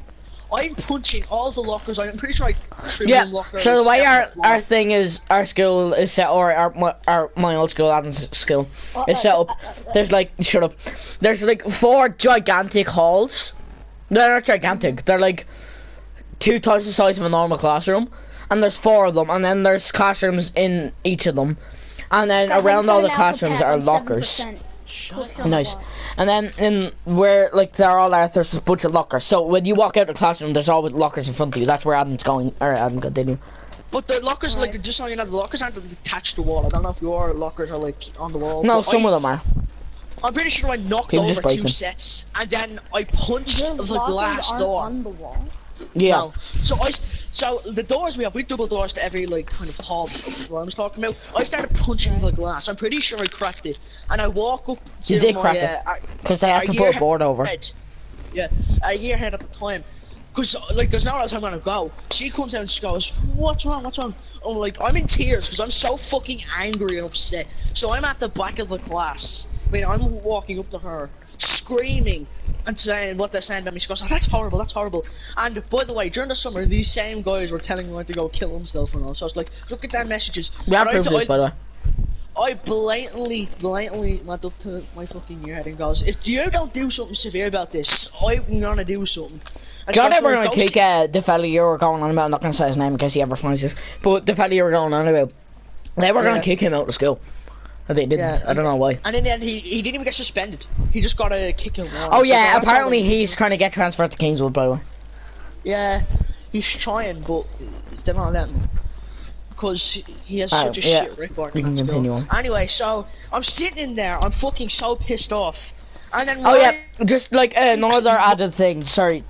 I'm punching all the lockers. I'm pretty sure I trimmed Yeah, one locker. so the way seven our o'clock. thing is, our school is set, or my old school, Adam's school, is set up. There's like, shut up. There's like 4 gigantic halls. They're not gigantic. They're like 2 times the size of a normal classroom, and there's 4 of them, and then there's classrooms in each of them, and then Guys, I around just all got the an classrooms alpha are pack on lockers. 7%. Nice. And then in where like they're all there, there's a bunch of lockers. So when you walk out of the classroom, there's always lockers in front of you. That's where Adam's going. Or Adam, continue. But the lockers, like, just so you know, the lockers aren't attached to the wall. I don't know if your lockers are like on the wall. No, but some of them are. I'm pretty sure I knocked People just over break 2 them. sets, and then I punched Your the lockers glass aren't door. on the wall. Yeah. No. So the doors we have double doors to every like kind of hall what I was talking about. I started punching the glass. I'm pretty sure I cracked it, and I walk up to You did my crack it. Because they have to put a board over. Yeah, a year ahead at the time. Cause like there's nowhere else I'm gonna go. She comes out and she goes, "What's wrong? What's wrong?" I'm like, I'm in tears because I'm so fucking angry and upset. So I'm at the back of the class. I mean, I'm walking up to her, screaming and saying what they're saying about me. She goes, "Oh, that's horrible, that's horrible." And by the way, during the summer, these same guys were telling me to go kill himself and all. So I was like, look at their messages. We have And proof of this, by the way. I blatantly went up to my fucking earhead and goes, "If you don't do something severe about this, I'm gonna do something." And she John goes, ever "Well, gonna go kick the fella you were going on about? I'm not gonna say his name in case he ever finds this. But the fella you were going on about, they were gonna kick him out of school. But they didn't. Yeah, I don't know why. And in the end, he didn't even get suspended. He just got a kick in one. Oh So yeah, that's apparently all- he's trying to get transferred to Kingswood, by the way. Yeah, he's trying, but they're not letting him. Because he has Alright, such a yeah, shit record. we can Let's go. continue on. Anyway, so I'm sitting in there, I'm fucking so pissed off. And then Oh yeah, Ryan- just like another added thing, sorry.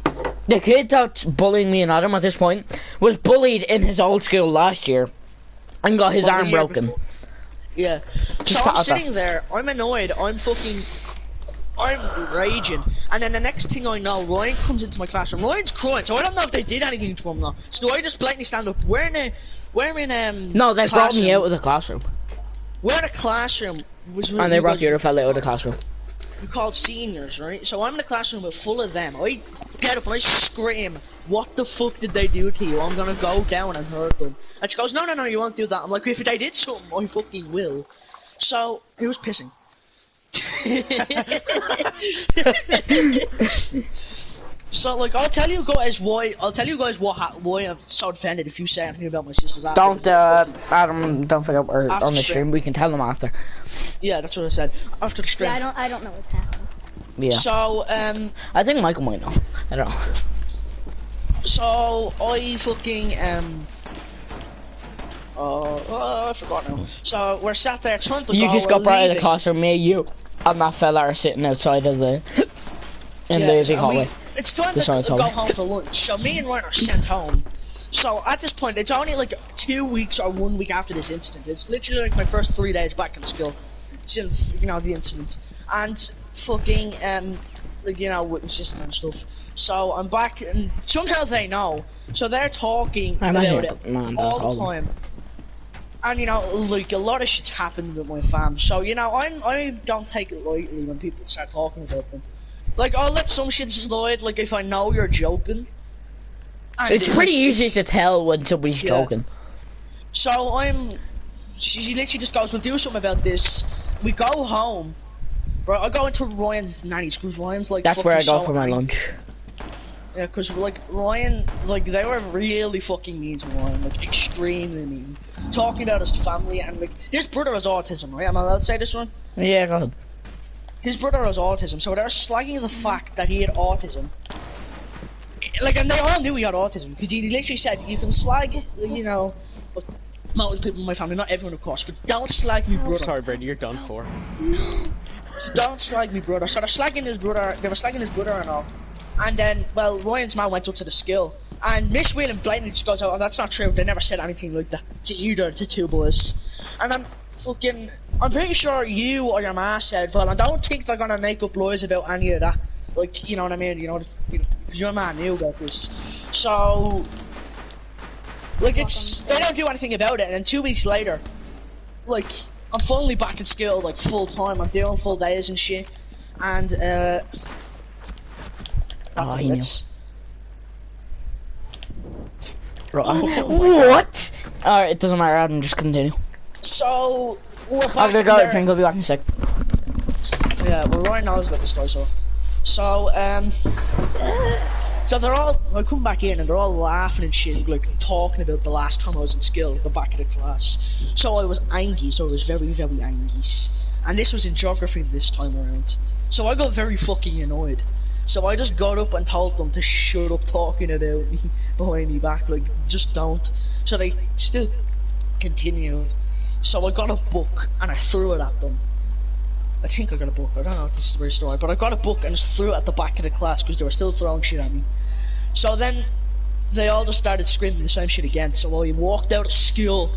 The kid that's bullying me and Adam at this point was bullied in his old school last year and got his Well, the arm year broken. before. Yeah. Just So cut I'm out that. sitting there, I'm annoyed, I'm raging. And then the next thing I know, Ryan comes into my classroom. Ryan's crying, so I don't know if they did anything to him though. So I just blatantly stand up. We're in No, they brought me classroom. out of the classroom. We're in a classroom. And they brought the other fella out of the classroom. We called seniors, right? So I'm in a classroom with full of them. I get up and I scream, "What the fuck did they do to you? I'm gonna go down and hurt them." And she goes, no, you won't do that. I'm like, if they did something, I fucking will. So, he was pissing. So, like, I'll tell you guys why I'm so offended if you say anything about my sister's after. Don't, Adam, don't forget we're After on the stream. stream. We can tell them after. Yeah, that's what I said. After the stream. Yeah, I don't know what's happening. Yeah. So, I think Michael might know. I don't know. So I fucking I forgot now. So we're sat there trying to You go, just we're got brought out of the leaving. classroom, me, you, and that fella are sitting outside of the in Yeah, the big and hallway. it's time This to one's go hallway. home for lunch. So me and Ryan are sent home. So at this point, it's only like 2 weeks or 1 week after this incident. It's literally like my first 3 days back in school since, you know, the incident. And fucking, like, you know, witnesses and stuff. So I'm back, and somehow they know. So they're talking I about imagine it man, all that's the time. And you know, like a lot of shit's happened with my fam. So you know, I don't take it lightly when people start talking about them. Like I'll let some shit slide. Like if I know you're joking. And It's pretty easy to tell when somebody's Yeah. joking. So she literally just goes, "We'll do something about this." We go home. Bro, I go into Ryan's nanny's because Ryan's like. That's where I fucking go so for my angry. lunch. Yeah, because like Ryan, like they were really fucking mean to Ryan, like extremely mean. Talking about his family and like his brother has autism, right? Am I allowed to say this one? Yeah, go ahead. His brother has autism, so they're slagging the fact that he had autism. Like, and they all knew he had autism because he literally said, "You can slag, you know, but most people in my family, not everyone, of course, but don't slag me, brother." Sorry, Brady, you're done for. So don't slag me, brother. So they're slagging his brother. They were slagging his brother and all. And then, well, Ryan's mum went up to the school, and Miss Whelan blatantly just goes, "Oh, that's not true. They never said anything like that to either the two boys." And I'm pretty sure you or your ma said, "Well, I don't think they're gonna make up lies about any of that." Like, you know what I mean? You know, because your ma knew about this. So, like, they don't do anything about it. And then 2 weeks later, like, I'm finally back in school, like full time. I'm doing full days and shit. And Oh, he knew. it's- What? Alright, it doesn't matter, Adam, just continue. So we're back I'm gonna go there. drink, I'll be back in a sec. Yeah, well, Ryan knows about the story, so so they're all. I come back in and they're all laughing and shit, like talking about the last time I was in school at the back of the class. So I was angry. So I was very, very angry. And this was in geography this time around. So I got very fucking annoyed. So I just got up and told them to shut up talking about me behind me back, like just don't. So they still continued. So I got a book and I threw it at them. I think I got a book. I don't know if this is the real story, but I got a book and just threw it at the back of the class because they were still throwing shit at me. So then they all just started screaming the same shit again. So I walked out of school,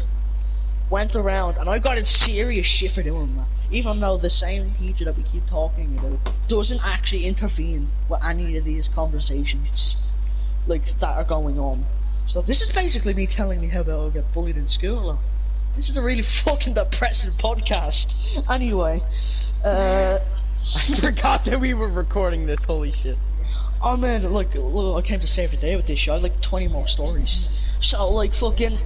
went around, and I got in serious shit for doing that. Even though the same teacher that we keep talking about doesn't actually intervene with any of these conversations like that are going on. So this is basically me telling me how about I get bullied in school. This is a really fucking depressing podcast. Anyway, I forgot that we were recording this, holy shit. oh man, look, I came to save the day with this show. I had like 20 more stories. So like fucking,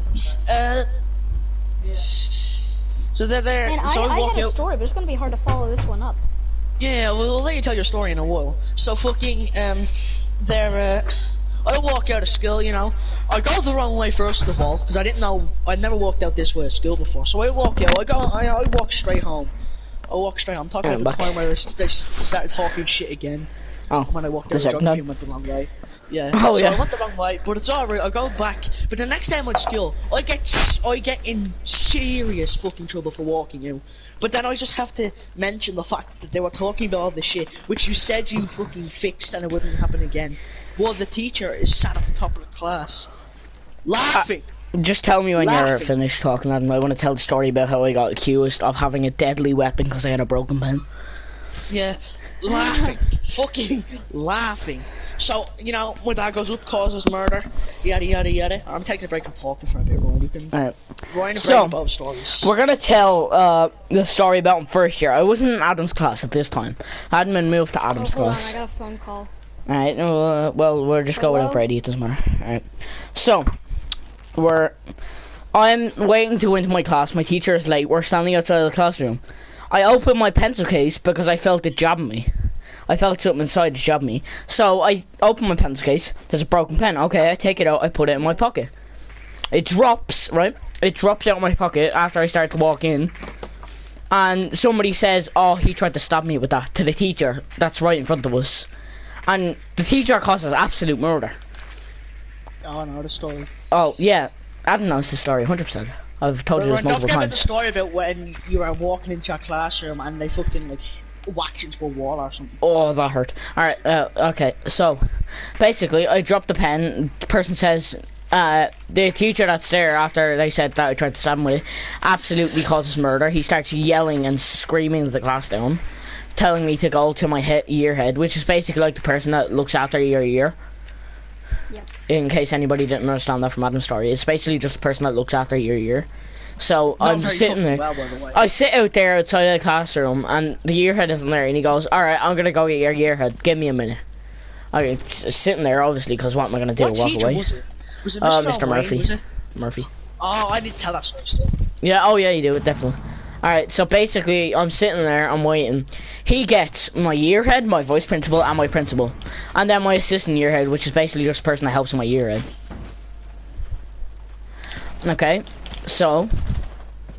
so they're there. And So I walk had a out. story, but it's gonna be hard to follow this one up. Yeah, well, I'll let you tell your story in a while. So fucking, they're, I walk out of school, you know. I go the wrong way first of all, because I didn't know, I'd never walked out this way of school before. So I walk out, I walk straight home. I walk straight home. I'm talking I'm about the back. time where they started talking shit again. Oh, When I walked the out, second geography time? went the wrong way. Yeah. Oh, so yeah. I went the wrong way, but it's alright. I go back. But the next day I'm at school, I get in serious fucking trouble for walking out. But then I just have to mention the fact that they were talking about all this shit, which you said you fucking fixed and it wouldn't happen again. Well, the teacher is sat at the top of the class, laughing. Just tell me when you're Laughing. finished talking, Adam. I want to tell the story about how I got accused of having a deadly weapon because I had a broken pen. Yeah, laughing, fucking laughing. So, you know, my dad goes up, causes murder, yada yada yada. I'm taking a break and talking for a bit, Ryan. You can Alright. Ryan and So, break both stories. We're gonna tell the story about first year. I wasn't in Adam's class at this time. Adam had moved to Adam's Hold on, I class. got a phone call. Alright, well, we'll just go without Hello? Brady, it doesn't matter. Alright. So, I'm waiting to go into my class, my teacher is late, we're standing outside of the classroom. I opened my pencil case because I felt it jabbing me. I felt something inside jab me. So I open my pencil case, there's a broken pen. Okay, I take it out, I put it in my pocket. It drops, right? It drops out of my pocket after I start to walk in. And somebody says, oh, he tried to stab me with that, to the teacher that's right in front of us. And the teacher causes absolute murder. Oh no, the story. Oh, yeah. Adam knows the story, 100%. I've told you this Don't multiple forget about the times. story about when you were walking into your classroom and they fucking like whacked into a wall or something. Oh, that hurt. Alright, okay, so basically I dropped the pen. The person says the teacher that's there after they said that I tried to stab him with it absolutely causes murder. He starts yelling and screaming the class down, telling me to go to my year head, which is basically like the person that looks after your year. Yep. In case anybody didn't understand that from Adam's story, it's basically just the person that looks after your year. So Not I'm very sitting there. fucking well, by the way. I sit out there outside of the classroom, and the year head isn't there, and he goes, "Alright, I'm gonna go get your year head. Give me a minute." I'm sitting there, obviously, because what am I gonna do? What Walk teacher away? was it? Was it Mr. O'Brien, Murphy. was it? Murphy. Oh, I need to tell that story still. Yeah, oh yeah, you do it, definitely. Alright, so basically, I'm sitting there, I'm waiting. He gets my year head, my vice principal, and my principal. And then my assistant year head, which is basically just the person that helps with my year head. Okay, so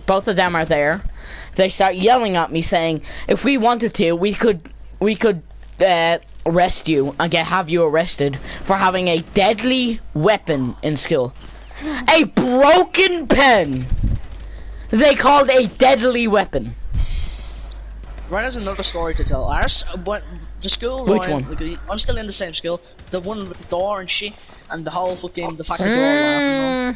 both of them are there. They start yelling at me saying, if we wanted to, we could arrest you and have you arrested for having a deadly weapon in school. A broken pen! They called a deadly weapon. Ryan has another story to tell. The school, Which Ryan, one? like, I'm still in the same school. The one with the door and shit, and the whole fucking, the fact that they're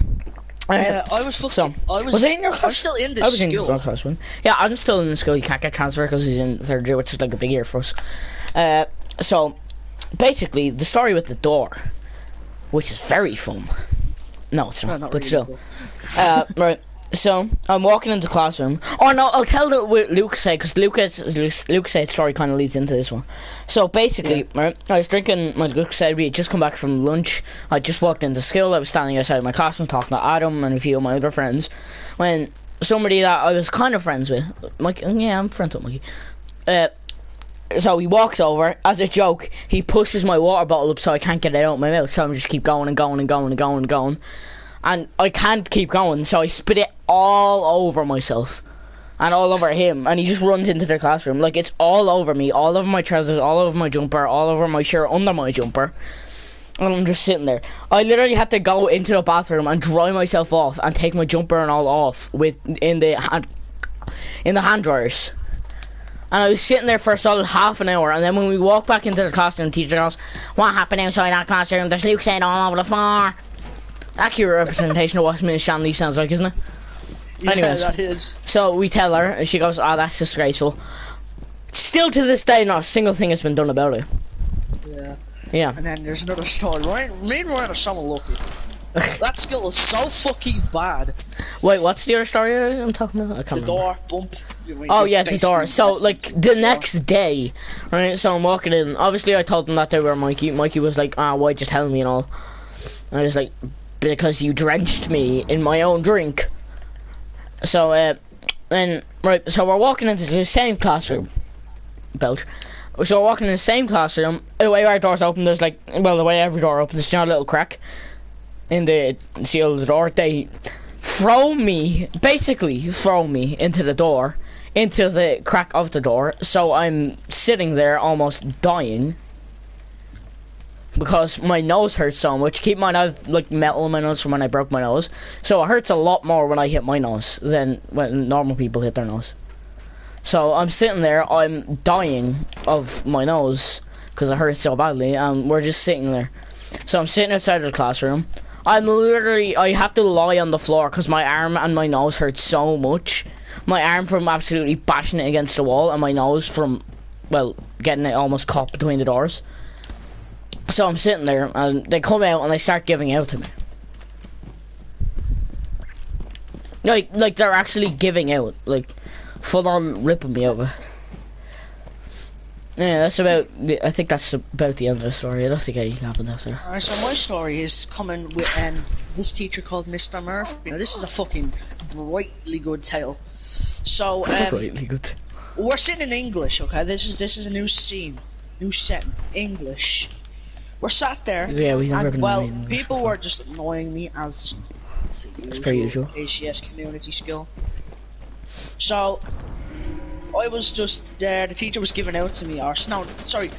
all laughing. I was fucking. So, I was it in your I'm class? still in this I was in school. your class one. Yeah, I'm still in the school. You can't get transferred because he's in third year, which is like a big year for us. So, basically, the story with the door, which is very fun. No, it's not, not but really still. cool. Right. So I'm walking into the classroom. Oh no, I'll tell what Luke said because Luke said story kind of leads into this one. So basically, right, I was drinking. My Luke said we had just come back from lunch. I just walked into school. I was standing outside my classroom talking to Adam and a few of my other friends. When somebody that I was kind of friends with, Mike, yeah, I'm friends with Mikey. So he walks over as a joke. He pushes my water bottle up so I can't get it out of my mouth. So I'm just keep going and going and going and going and going. And I can't keep going, so I spit it all over myself. And all over him. And he just runs into the classroom. Like, it's all over me. All over my trousers, all over my jumper, all over my shirt, under my jumper. And I'm just sitting there. I literally had to go into the bathroom and dry myself off and take my jumper and all off in the hand dryers. And I was sitting there for a solid half an hour. And then when we walked back into the classroom, the teacher goes, "What happened outside that classroom? There's Luke saying all over the floor." Accurate representation of what Miss Shanley sounds like, isn't it? Yeah, Anyways, that is. so we tell her, and she goes, "Oh, that's disgraceful." Still to this day, not a single thing has been done about it. Yeah. Yeah. And then there's another story. Me and Ryan are so lucky. That skill is so fucking bad. Wait, what's the other story I'm talking about? I The can't remember. door bump. Oh yeah, the door. So like the next day, right? So I'm walking in. Obviously, I told them that they were Mikey. Mikey was like, why'd you tell me and all? And I was like, because you drenched me in my own drink. So then right, so we're walking into the same classroom. So we're walking in the same classroom. The way our doors open, there's like, well, the way every door opens, there's just a little crack in the seal of the door. They basically throw me into the door, into the crack of the door. So I'm sitting there almost dying because my nose hurts so much. Keep in mind, I have like metal in my nose from when I broke my nose, so it hurts a lot more when I hit my nose than when normal people hit their nose. So I'm sitting there, I'm dying of my nose because it hurts so badly, and we're just sitting there. So I'm sitting outside of the classroom. I have to lie on the floor because my arm and my nose hurt so much. My arm from absolutely bashing it against the wall, and my nose from, well, getting it almost caught between the doors. So I'm sitting there, and they come out and they start giving out to me. Like they're actually giving out, like full on ripping me over. Yeah, that's about. I think that's about the end of the story. I don't think anything happened after. Alright, so my story is coming with this teacher called Mr. Murphy. Now this is a fucking brightly good tale. So Rightly good. we're sitting in English, okay? This is a new scene, new setting, English. We're sat there, Yeah, we've never and been well, in English people before. were just annoying me as per usual. ACS community skill. So I was just there. The teacher was giving out to me, or no, sorry,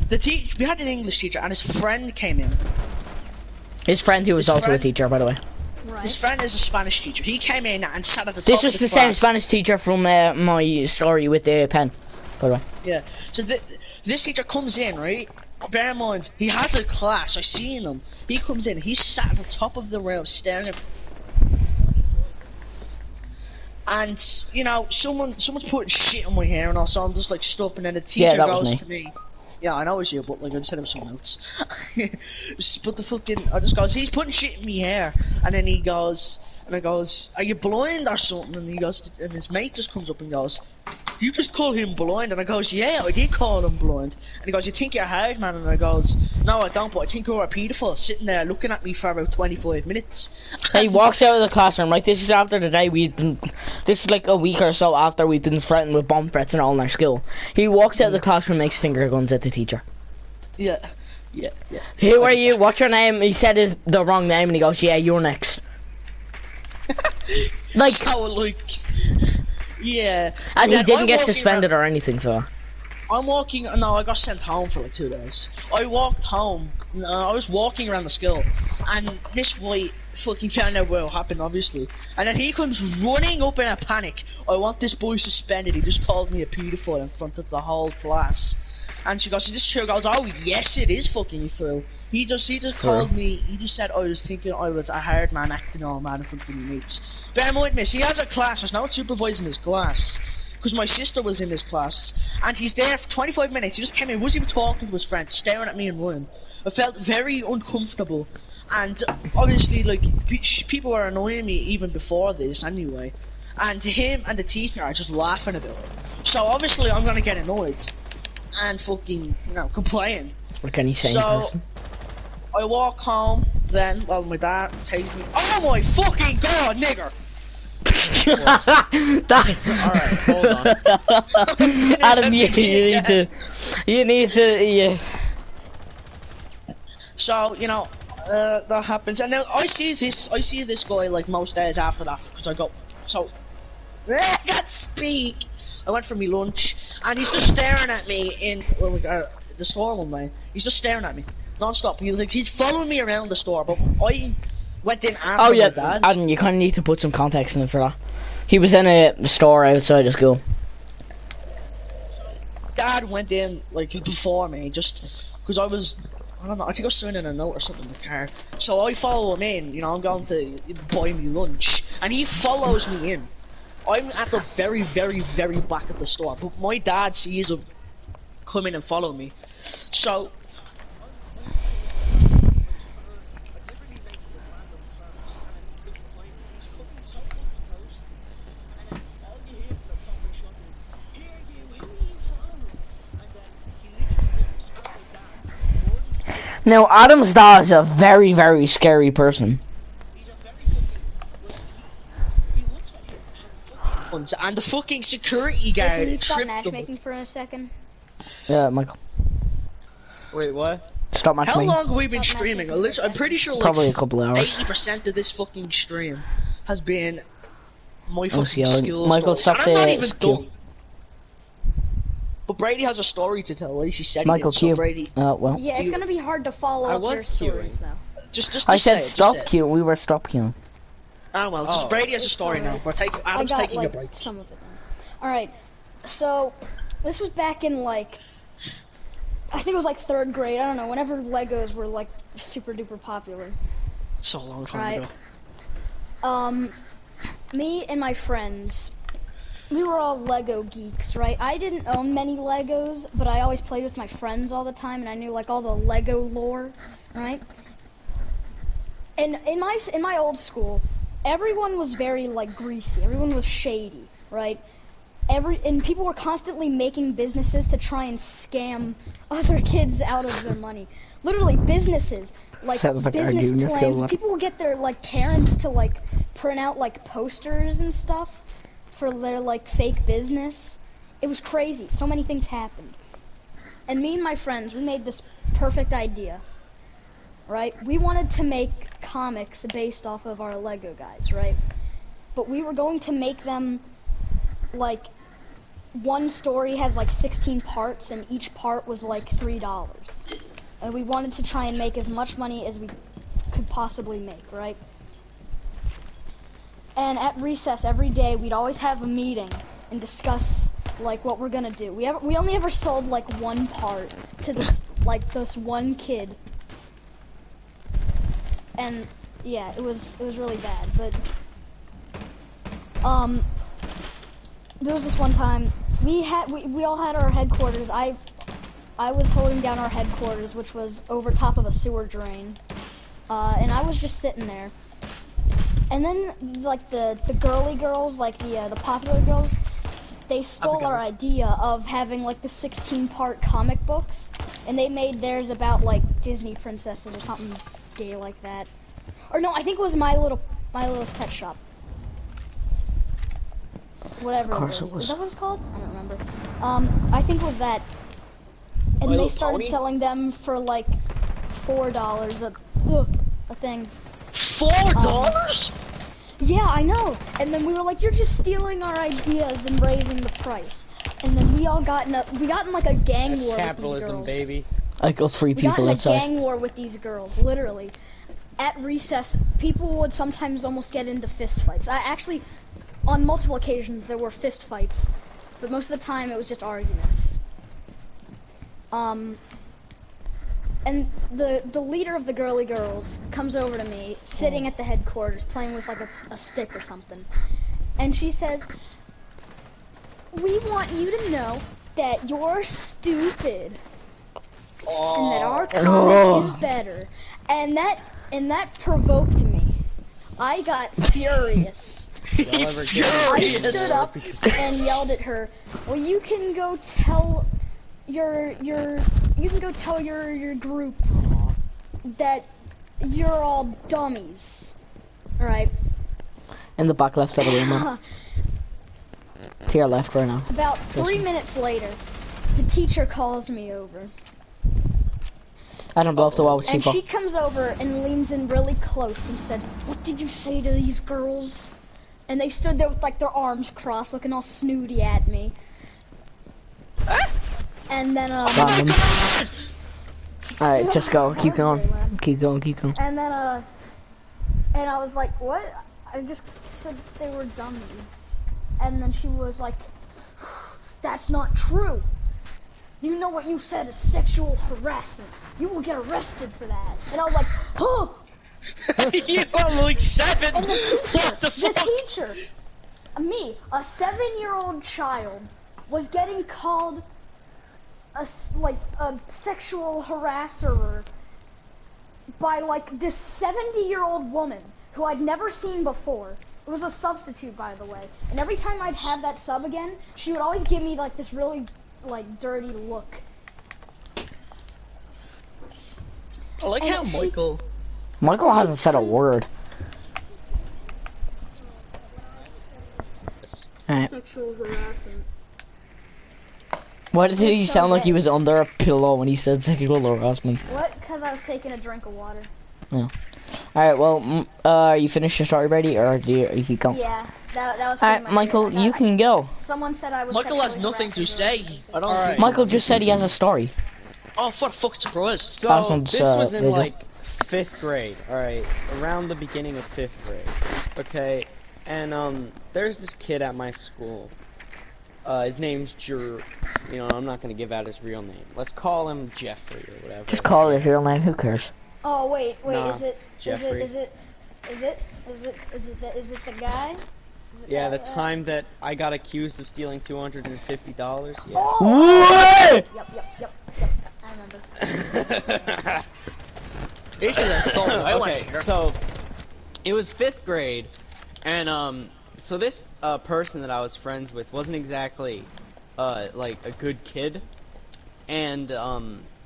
we had an English teacher, and his friend came in. His friend, who was His also a friend- teacher, by the way. His Right. friend is a Spanish teacher. He came in and sat at the top This of is the the same class. Spanish teacher from my story with the pen, by the way. Yeah. So this teacher comes in, right? Bear in mind, he has a class. I seen him. He comes in. He's sat at the top of the room, staring at. And you know, someone's putting shit on my hair, and also I'm just like stopping, and the teacher Yeah, that was goes me. to me. Yeah, I know it was you, but like I said it was someone else. But the fucking, I just goes, he's putting shit in my hair, and then he goes, and I goes, are you blind or something? And he goes, and his mate just comes up and goes, you just call him blind? And I goes, yeah, I did call him blind. And he goes, you think you're hard, man? And I goes, no, I don't, but I think you're a pedophile, sitting there looking at me for about 25 minutes. He walks out of the classroom, right? This is after the day this is like a week or so after we'd been threatened with bomb threats and all in our school. He walks out of the classroom, makes finger guns at the teacher. Yeah. Who are you? What's your name? He said the wrong name and he goes, yeah, you're next. Like, So like, yeah. and he then didn't I'm get walking suspended or anything for that. I'm walking. No, I got sent home for like 2 days. I walked home. I was walking around the school, and this boy fucking found out what happened, obviously. And then he comes running up in a panic. I want this boy suspended. He just called me a pedophile in front of the whole class. And she goes, this chick goes, oh yes, it is fucking through. He just called me. He just said I was thinking I was a hard man acting all mad in front of my mates. Bear in mind, miss, he has a class. There's no one supervising his class. Because my sister was in this class, and he's there for 25 minutes. He just came in, wasn't even talking to his friend, staring at me and running. I felt very uncomfortable, and obviously, like, people were annoying me even before this anyway. And him and the teacher are just laughing about it. So obviously, I'm gonna get annoyed and fucking, you know, complain. Like any sane So person. I walk home. Then, while my dad takes me, oh my fucking god, nigger! Alright, hold on. Adam, you need to, yeah. So, you know, that happens, and then I see this guy like most days after that, because I go, so, I can't speak. I went for me lunch, and he's just staring at me in the store one day. He's just staring at me, non-stop. He was like, he's following me around the store, but I went in after Oh yeah, my dad. Adam, you kind of need to put some context in it for that. He was in a store outside of school. Dad went in like before me, just because I don't know, I think I was signing a note or something in the car. So I follow him in, you know, I'm going to buy me lunch, and he follows me in. I'm at the very, very, very back of the store, but my dad sees him come in and follow me. So Now, Adam's dad is a very, very scary person. and the fucking security Hey, guard can you stop tripped him. matchmaking for a second? Yeah, Michael. Wait, what? Stop How matchmaking. long have we been Stop streaming? matchmaking. I'm pretty sure like Probably a couple hours. 80% of this fucking stream has been my Oh, fucking yeah, skills. Michael, stories. stop And I'm not the even skill. done. But Brady has a story to tell. At least he said Michael he did. So Q. Brady, Well. Yeah, it's you- gonna be hard to follow I up your was stories queuing. though. just I say said it, just stop say it. queuing. We were stop queuing. Oh well, just Oh. Brady has a It's story now. alright. Adam's I got taking like a break. some of it done. Alright, so this was back in like, I think it was like 3rd grade, I don't know, whenever Legos were like super duper popular. So long time Right. ago. Me and my friends, we were all Lego geeks, right? I didn't own many Legos, but I always played with my friends all the time, and I knew like all the Lego lore, right? And in my old school, everyone was very like greasy. Everyone was shady, right? And people were constantly making businesses to try and scam other kids out of their money. Literally businesses, like Sounds like business arguing this plans. goes on. People would get their like parents to like print out like posters and stuff for their like fake business. It was crazy. So many things happened. And me and my friends, we made this perfect idea. Right? We wanted to make comics based off of our Lego guys, right? But we were going to make them like one story has like 16 parts and each part was like $3. And we wanted to try and make as much money as we could possibly make, right? And at recess every day, we'd always have a meeting and discuss like what we're gonna do. We only ever sold like one part to this this one kid. And yeah, it was really bad. But there was this one time we all had our headquarters. I was holding down our headquarters, which was over top of a sewer drain, and I was just sitting there. And then, like, the girly girls, like, the popular girls, they stole our idea of having, like, the 16-part comic books, and they made theirs about, like, Disney princesses or something gay like that. Or no, I think it was My Littlest Pet Shop. Whatever it was. Is that what it's called? I don't remember. I think it was that. And they started selling them for, like, $4 a thing. $4? Yeah, I know. And then we were like, "You're just stealing our ideas and raising the price." And then we all got in like a gang war with these girls. Baby. I got 3 people We got in outside. a gang war with these girls, literally. At recess, people would sometimes almost get into fist fights. On multiple occasions, there were fist fights, but most of the time it was just arguments. And the leader of the girly girls comes over to me, sitting at the headquarters, playing with like a stick or something. And she says, "We want you to know that you're stupid. And that our comic is better." And that provoked me. I got furious. I stood up and yelled at her, "Well, you can go tell your group that you're all dummies." Alright. In the back left of the room. To your left right now. About 3 minutes later, the teacher calls me over. I don't blow up the wall with And C4. she comes over and leans in really close and said, "What did you say to these girls?" And they stood there with like their arms crossed, looking all snooty at me. And then Alright, just go. Keep going. Keep going. and then and I was like, "What?" I just said they were dummies. And then she was like, "That's not true. You know what you said is sexual harassment. You will get arrested for that." And I was like, "Huh?" You are like 7. And the What the teacher, me, a 7-year-old child, was getting called a sexual harasser by like this 70-year-old woman who I'd never seen before. It was a substitute, by the way. And every time I'd have that sub again, she would always give me like this really like dirty look. I like And how she- Michael hasn't said a word. Alright. Sexual harassment. Why did he so sound like he bad. was under a pillow when he said sexual harassment? What? Because I was taking a drink of water. Alright, well, you finished your story, Brady, or do you keep going? Yeah, that was pretty Alright, much Michael, it. you can go. Someone said I was Michael has sexually nothing to harassing say. girls. I don't Alright. think. Michael just said he has a story. Oh, what a fucking surprise. So Awesome, this so, was in Visual. like 5th grade, alright, around the beginning of 5th grade, okay, and there's this kid at my school, his name's I'm not gonna give out his real name, let's call him Jeffrey or whatever. Just call it his real name, who cares? Oh wait, Nah, is it Jeffrey. is it the guy? Is it Yeah, the that- time that I got accused of stealing $250, yeah. Oh! What? Yep. I remember. This is a story I want Okay, to hear. so it was 5th grade, and so this person that I was friends with wasn't exactly like a good kid, and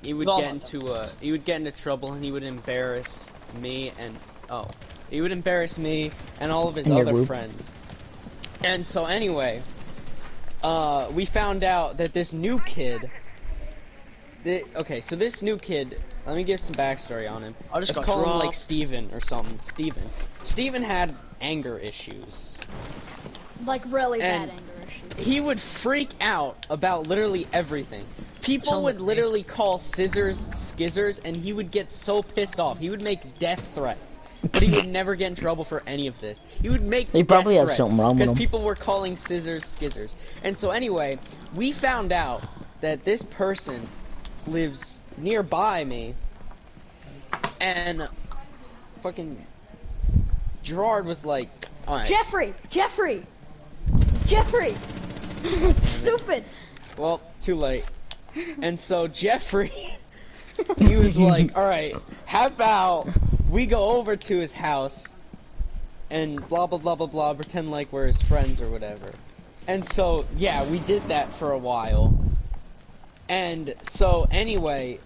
he would Well, get into trouble, and he would embarrass me and all of his And your other group? friends. And so anyway, we found out that this new kid. So this new kid, let me give some backstory on him. I just Let's got call him like dropped. Steven or something. Steven had anger issues. Like really And- bad anger issues. He would freak out about literally everything. People Sounds would like me. literally call scissors skizzers, and he would get so pissed off. He would make death threats. but he would never get in trouble for any of this. He would make He probably death has something threats wrong with because him. people were calling scissors skizzers. And so anyway, we found out that this person lives nearby me, and fucking Gerard was like, alright, Jeffrey! It's Jeffrey! Stupid! well, too late. And so Jeffrey, he was like, alright, how about we go over to his house and blah blah blah blah blah, pretend like we're his friends or whatever. And so, yeah, we did that for a while. And so, anyway,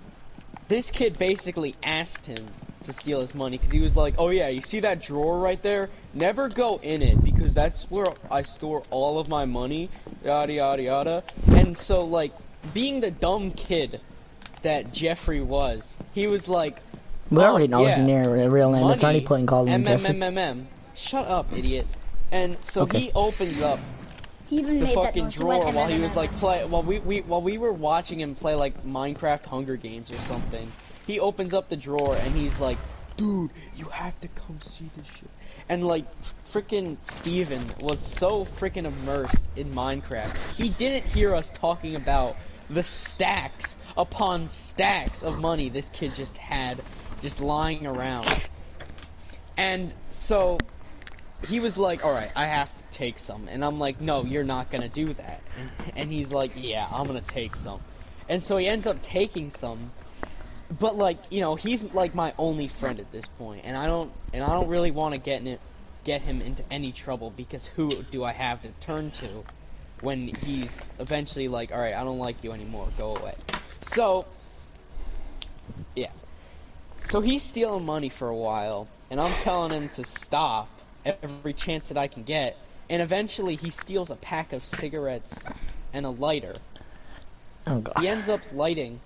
this kid basically asked him to steal his money because he was like, oh yeah, you see that drawer right there? Never go in it because that's where I store all of my money, yada yada yada. And so, like, being the dumb kid that Jeffrey was, he was like, We already know yeah, his real name. It's not any money, point in calling him Jeffrey. MMMMM. Shut up, idiot. And so Okay. he opens up He even the made that fucking noise. drawer Went while he was MMMM. like while we were watching him play like Minecraft Hunger Games or something. He opens up the drawer and he's like, dude, you have to come see this shit. And like frickin' Steven was so frickin' immersed in Minecraft. He didn't hear us talking about the stacks upon stacks of money this kid just had just lying around. And so he was like, alright, I have to take some. And I'm like, no, you're not gonna do that. And he's like, yeah, I'm gonna take some. And so he ends up taking some. But like, you know, he's like my only friend at this point. And I don't really want to get him into any trouble because who do I have to turn to when he's eventually like, alright, I don't like you anymore, go away. So, yeah. So he's stealing money for a while, and I'm telling him to stop every chance that I can get, and eventually he steals a pack of cigarettes and a lighter. Oh god. He ends up lighting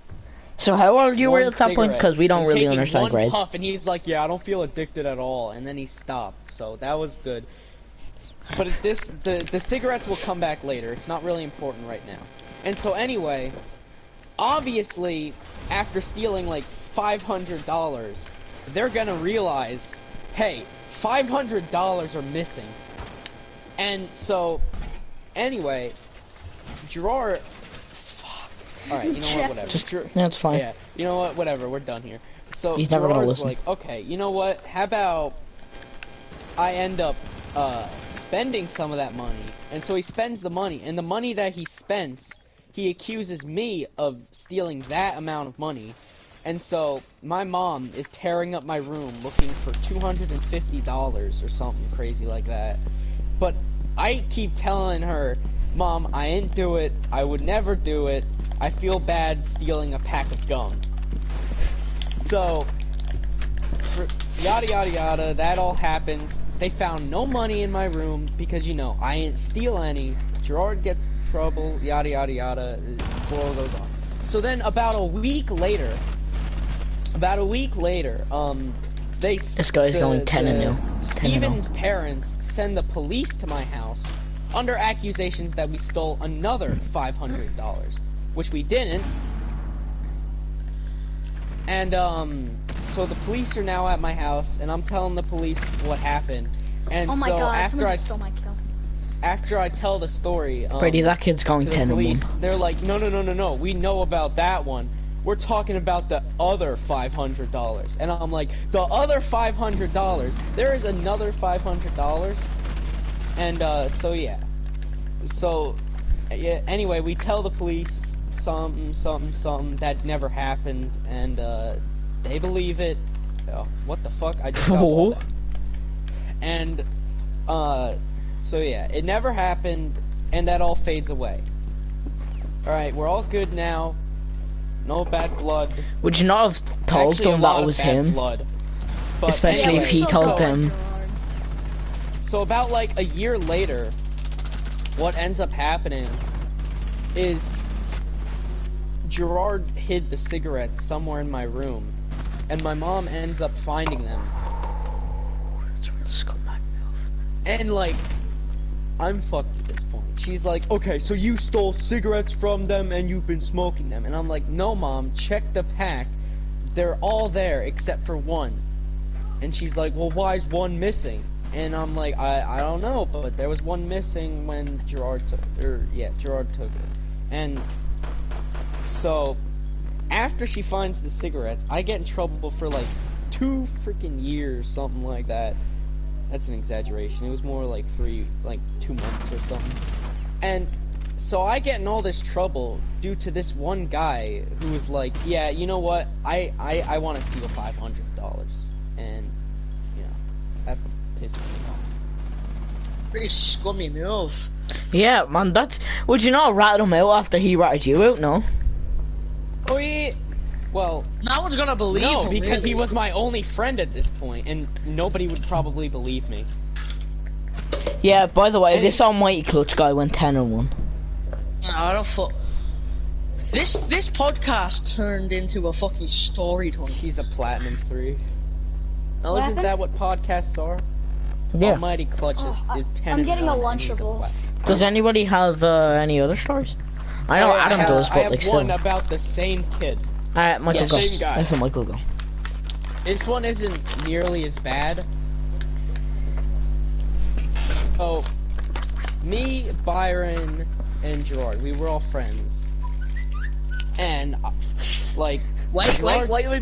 So how old you were one at that point? cigarette Because we don't and really taking understand one grades. puff, and he's like, yeah, I don't feel addicted at all, and then he stopped, so that was good. But the cigarettes will come back later, it's not really important right now. And so anyway, obviously, after stealing like $500, they're gonna realize, hey, $500 are missing. And so, anyway, Gerard, fuck. Alright, you know what, whatever. Just, that's fine. Yeah, you know what, whatever, we're done here. So, He's never gonna Gerard's listen. like, okay, you know what, how about I end up, spending some of that money. And so he spends the money, and the money that he spends, he accuses me of stealing that amount of money. And so my mom is tearing up my room looking for $250 or something crazy like that. But I keep telling her, Mom, I didn't do it, I would never do it, I feel bad stealing a pack of gum. So, yada yada yada, that all happens. They found no money in my room because, you know, I didn't steal any. Gerard gets in trouble, yada yada yada, world goes on. So then about a week later, This guy's going 10-0. Steven's parents send the police to my house under accusations that we stole another $500, which we didn't. And so the police are now at my house, and I'm telling the police what happened. And Oh my so god, after someone I just stole my kill. after I tell the story, Brady, that kid's going to the 10 and 1. police, they're like, no, we know about that one. We're talking about the other $500. And I'm like, the other $500? There is another $500? And, so yeah. So, yeah, anyway, we tell the police something that never happened, and, they believe it. Oh, what the fuck? I just got all that. And, so yeah, it never happened, and that all fades away. Alright, we're all good now. No bad blood. Would you not have told Actually, a them lot that of was bad him? blood. But Especially if anyway, he So told sorry, them. Gerard. So about like a year later, what ends up happening is Gerard hid the cigarettes somewhere in my room, and my mom ends up finding them. That's where the scumbag And like, I'm fucked at this point. She's like, okay, so you stole cigarettes from them and you've been smoking them. And I'm like, no, Mom, check the pack. They're all there except for one. And she's like, well, why is one missing? And I'm like, I don't know, but there was one missing when Gerard took it. And so, after she finds the cigarettes, I get in trouble for like 2 freaking years, something like that. That's an exaggeration. It was more like 2 months or something. And so I get in all this trouble due to this one guy who was like, yeah, you know what? I want to steal $500. And, you know, that pisses me off. Pretty scummy move. Yeah, man, would you not rat him out after he ratted you out, no? Oh, yeah. Well, No one's gonna believe no, him, because really. he was my only friend at this point, and nobody would probably believe me. Yeah, by the way, And- this almighty clutch guy went 10-1. No, I don't fuck. This podcast turned into a fucking story time. He's a platinum 3. Now, What isn't happened? that what podcasts are? Yeah. Almighty Clutch is 10 I'm and getting a 1, and he's Lunchables. platinum. Does anybody have any other stories? I know Adam does, I but have like one still. about the same kid. Alright, Michael, Yeah, go. same guy. Let's let Michael go. This one isn't nearly as bad. So, me, Byron, and Gerard, we were all friends. And, like, Wait,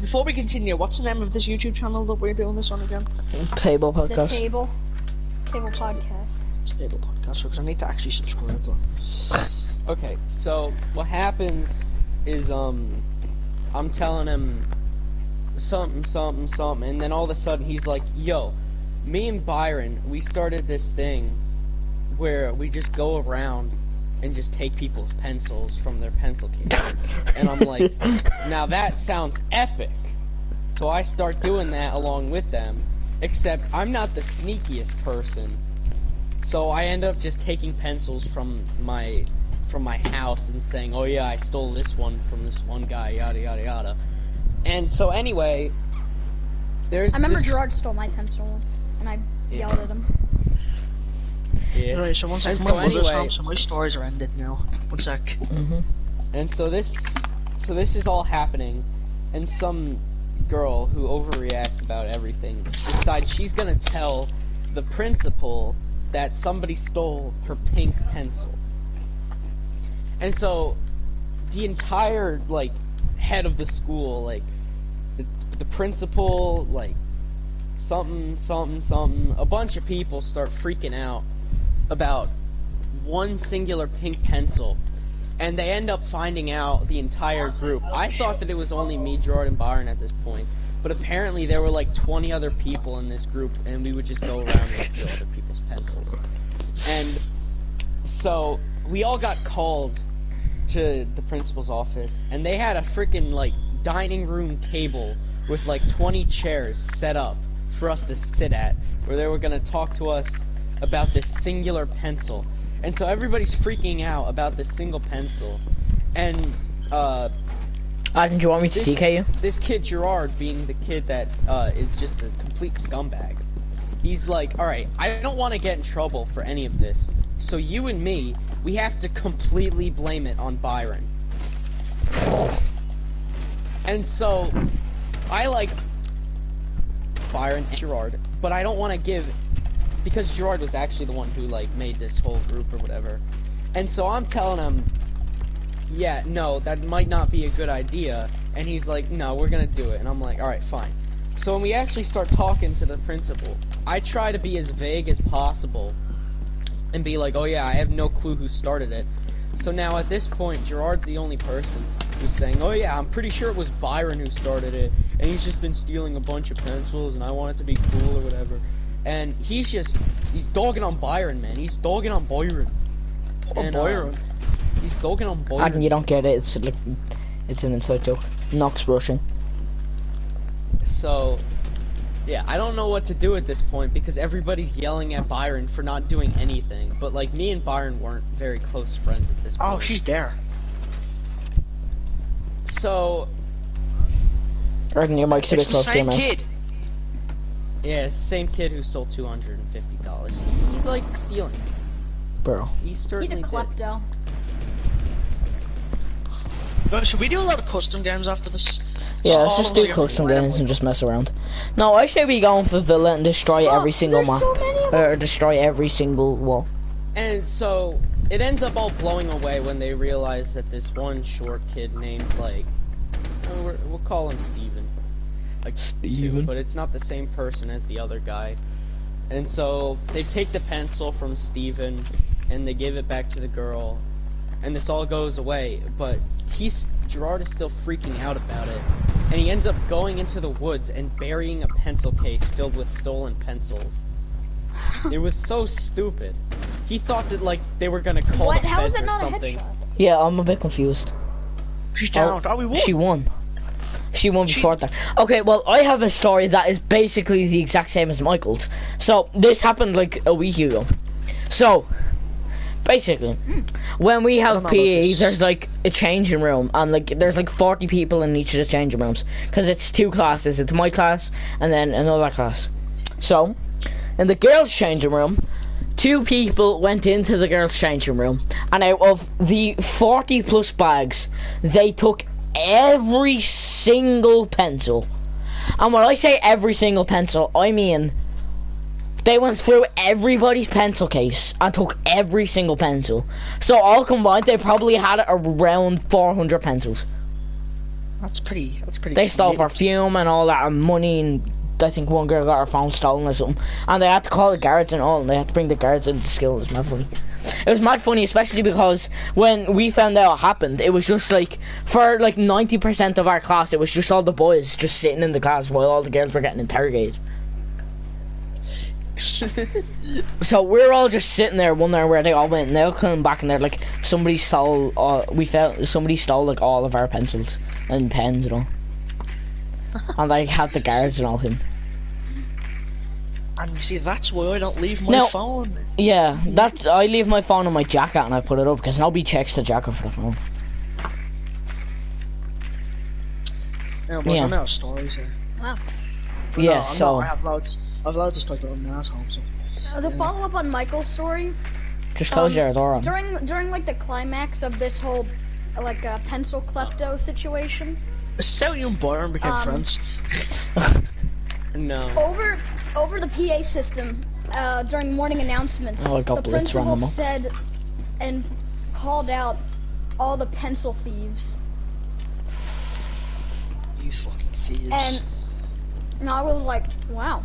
before we continue, what's the name of this YouTube channel that we're doing this on again? Table The podcast. table podcast. Table Podcast, because I need to actually subscribe to it. okay, so what happens is, I'm telling him something, and then all of a sudden he's like, yo, me and Byron, we started this thing where we just go around and just take people's pencils from their pencil cases. And I'm like, now that sounds epic. So I start doing that along with them, except I'm not the sneakiest person. So I end up just taking pencils from my house and saying, oh yeah, I stole this one from this one guy, yada yada yada. And so anyway, there's I remember this, Gerard stole my pencil once, and I Yeah. yelled at him. yeah. Alright, so one sec, And my so mother's anyway- home, so my stories are ended now. One sec. Mm-hmm. And so this is all happening, and some girl who overreacts about everything decides she's gonna tell the principal that somebody stole her pink pencil. And so the entire like head of the school, like the principal, like something, a bunch of people start freaking out about one singular pink pencil. And they end up finding out the entire group. I thought that it was only me, Gerard, and Byron at this point. But apparently there were like 20 other people in this group, and we would just go around and steal other people's pencils. And so we all got called to the principal's office, and they had a freaking like dining room table with like 20 chairs set up for us to sit at, where they were gonna talk to us about this singular pencil. And so everybody's freaking out about this single pencil. And, Adam, do you want me to this, TK you? this kid Gerard, being the kid that, is just a complete scumbag, he's like, alright, I don't want to get in trouble for any of this, so you and me, we have to completely blame it on Byron. And so, I like Byron and Gerard, but I don't want to give, because Gerard was actually the one who like made this whole group or whatever. And so I'm telling him, yeah, no, that might not be a good idea. And he's like, no, we're gonna do it. And I'm like, alright, fine. So when we actually start talking to the principal, I try to be as vague as possible and be like, oh yeah, I have no clue who started it. So now at this point, Gerard's the only person who's saying, oh yeah, I'm pretty sure it was Byron who started it, and he's just been stealing a bunch of pencils, and I want it to be cool or whatever. And he's dogging on Byron, man. He's dogging on Byron. And, Byron. He's dogging on Byron. Adam, you don't get it. It's like, it's an inside joke. Knox rushing. So, yeah, I don't know what to do at this point because everybody's yelling at Byron for not doing anything. But, like, me and Byron weren't very close friends at this point. Oh, she's there. So, I reckon your mic's a It's bit the close to your same mouth. kid. yeah, it's the same kid who stole $250. He liked stealing. Bro. He certainly He's a did. klepto. But should we do a lot of custom games after this? Yeah, let's All just of us do are custom gonna games and just mess around. No, I say we go on for Villa and destroy every single there's map. so many of them. Or destroy every single wall. And so it ends up all blowing away when they realize that this one short kid named like, we'll call him Steven. Like Steven. but it's not the same person as the other guy. And so they take the pencil from Steven and they give it back to the girl, and this all goes away. But Gerard is still freaking out about it, and he ends up going into the woods and burying a pencil case filled with stolen pencils. It was so stupid. He thought that like they were gonna call What? the How is feds it or not a something. headshot? Yeah, I'm a bit confused. She's down. Oh, we won. She won. She won before that. Okay, well, I have a story that is basically the exact same as Michael's. So, this happened like a week ago. So, basically, when we have know about PE, this. there's like a changing room, and like there's like 40 people in each of the changing rooms. Because it's 2 classes. It's my class, and then another class. So, in the girls' changing room, 2 people went into the girls' changing room, and out of the 40 plus bags, they took every single pencil. And when I say every single pencil, I mean they went through everybody's pencil case and took every single pencil. So all combined, they probably had around 400 pencils. That's pretty. They stole committed. perfume and all that, and money, and I think one girl got her phone stolen or something. And they had to call the guards and all, and they had to bring the guards into the school. It was mad funny. It was mad funny, especially because when we found out what happened, it was just like, for like 90% of our class, it was just all the boys just sitting in the class while all the girls were getting interrogated. So we're all just sitting there wondering where they all went, and they'll come back and they're like, somebody stole like all of our pencils and pens and all. And like had the guards and all him. And you see, that's why I don't leave my No. phone. Yeah, that I leave my phone in my jacket and I put it up because nobody checks the jacket for the phone. Yeah, but Yeah. I'm out of stories here. Wow. But Yeah, no, I'm so not, I have loads of stories, but I'm an asshole. So. The follow-up on Michael's story, just close your door on. during like the climax of this whole like pencil klepto situation, Sally and Byron became friends. No. over the PA system, during morning announcements, Oh, I got the Blitz run principal them up. said and called out all the pencil thieves, You fucking thieves. and I was like, wow,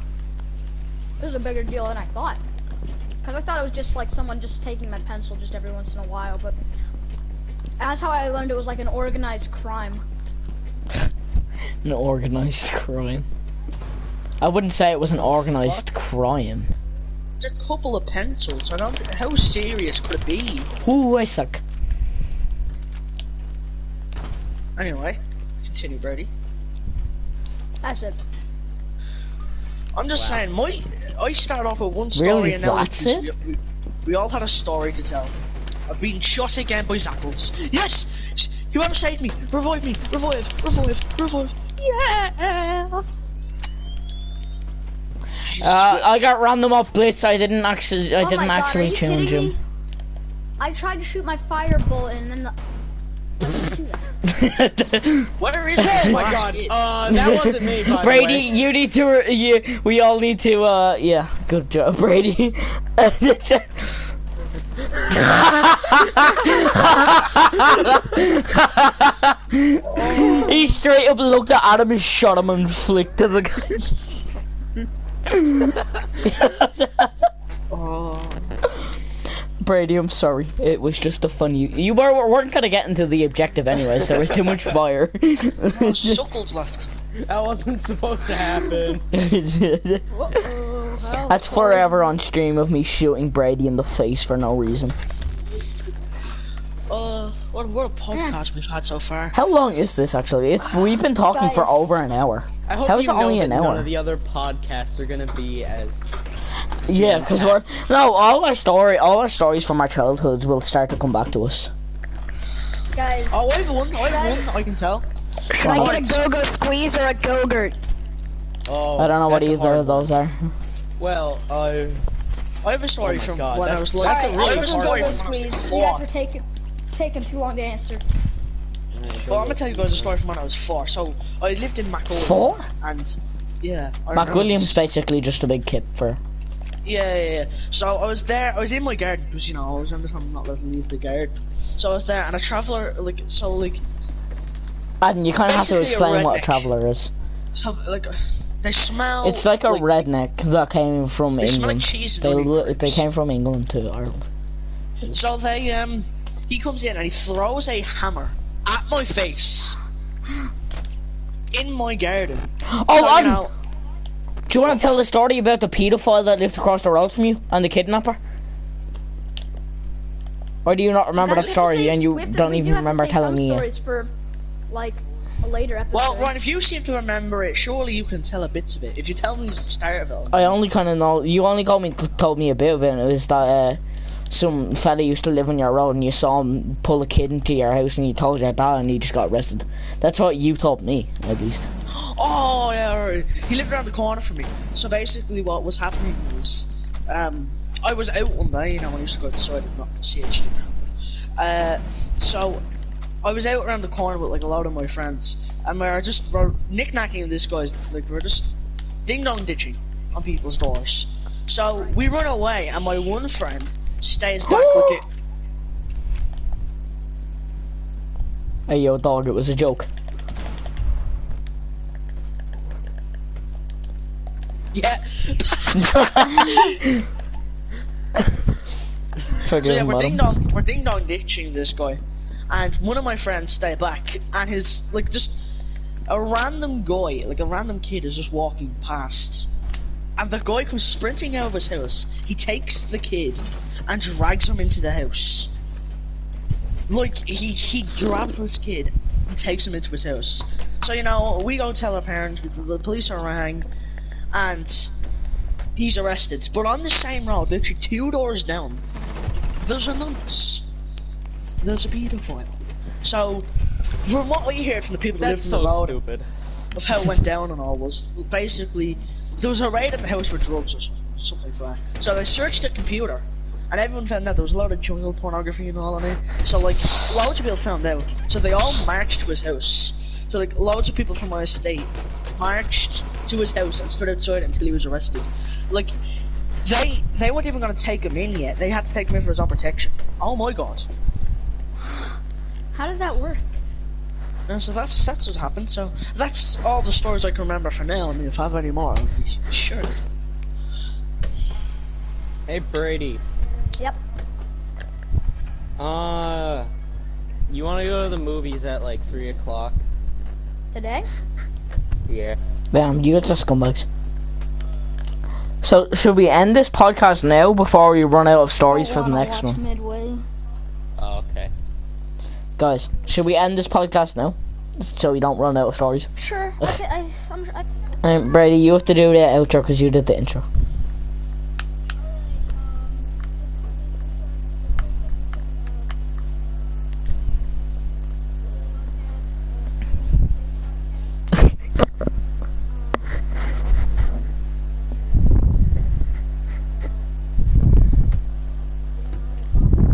this is a bigger deal than I thought. Because I thought it was just like someone just taking my pencil just every once in a while, but that's how I learned it was like an organized crime. An organized crime. I wouldn't say it was an organized crime. It's a couple of pencils. I don't. How serious could it be? Ooh, I suck. Anyway, continue, Brady. That's it. I'm just saying, I started off with one story Really, and now that's we all had a story to tell. I've been shot again by Zapples. Yes! Whoever saved me! Revive me! Revive! Yeah! I got random off Blitz. I didn't Oh actually my God, are actually you change kidding him. me? I tried to shoot my fire bullet and then the... Where is this? Oh my god, that wasn't me, by Brady, the way. you need to. We all need to. Yeah, good job, Brady. He straight up looked at Adam and shot him and flicked to the guy. Oh, Brady, I'm sorry. It was just a fun. You weren't gonna get into the objective anyways. There was too much fire. suckles left. That wasn't supposed to happen. That's forever on stream of me shooting Brady in the face for no reason. What a podcast we've had so far. How long is this actually? We've been talking for Guys. over an hour. I hope How is you it know only that an none hour? of the other podcasts are gonna be as... Yeah, because all our stories from our childhoods will start to come back to us. Guys, Oh, I have one, I can tell. should I get a go-go squeeze or a go-gurt? Oh, I don't know what that's a either hard of those are. Well, I have a story Oh my from God, when I that's- was that's like, a really I have I'll a go story go from when I was squeeze. like You guys 4. were taking too long to answer. Well, I'm gonna tell you guys a story from when I was 4. So I lived in McWilliams. 4? And yeah, I remember McWilliams this. basically just a big kip for. Yeah. So I was there. I was in my garden because I was on the time I'm not allowed to leave the garden. So I was there, and a traveller And you kind of have to Basically a explain what a redneck. traveller is. they smell. It's like a redneck that came from They smell like England. cheese and They onion they came from England to Ireland. So he comes in and he throws a hammer at my face in my garden. Oh, So, and you know, do you want to tell the story about the paedophile that lived across the road from you and the kidnapper? Or do you not remember Guys, that we have to story save- and you we have to- don't we do even have to remember save telling some me? stories for like a later episode. well, Ron, if you seem to remember it, surely you can tell a bits of it. If you tell me the start of it, I only kind of know. You only told me a bit of it. And it was that some fella used to live on your road and you saw him pull a kid into your house and he told your dad and he just got arrested. That's what you told me, at least. oh yeah, right. He lived around the corner from me. So basically, what was happening was, I was out one day. When I used to go outside and not see it. So I was out around the corner with like a lot of my friends, and we're knick-knacking this guy's, we're just ding-dong ditching on people's doors. So we run away, and my one friend stays back with it. Hey yo dog, it was a joke. Yeah. Forgive So yeah, him, we're madam. ding-dong ditching this guy, and one of my friends stay back, and his just a random guy, a random kid is just walking past, and the guy comes sprinting out of his house. He takes the kid and drags him into the house. He grabs this kid and takes him into his house. So we go tell our parents, the police are rang, and he's arrested. But on the same road, literally 2 doors down, there's a nunce. There's a paedophile. So, from what we hear from the people that live That's in the so road stupid. of how it went down and all was basically there was a raid at the house for drugs or something like that. So they searched the computer, and everyone found out there was a lot of child pornography and all on it. So loads of people found out. So they all marched to his house. So loads of people from my estate marched to his house and stood outside until he was arrested. They weren't even gonna take him in yet. They had to take him in for his own protection. Oh my god. How did that work? And so that's what happened. So that's all the stories I can remember for now. I mean, if I have any more, I'll be sure. Hey Brady. Yep. You want to go to the movies at 3 o'clock? Today? Yeah. Damn, you guys are scumbags. So, should we end this podcast now before we run out of stories for the next one? Midway. Oh, okay. Guys, should we end this podcast now? So we don't run out of stories. Sure. Okay, I'm Brady, you have to do the outro because you did the intro.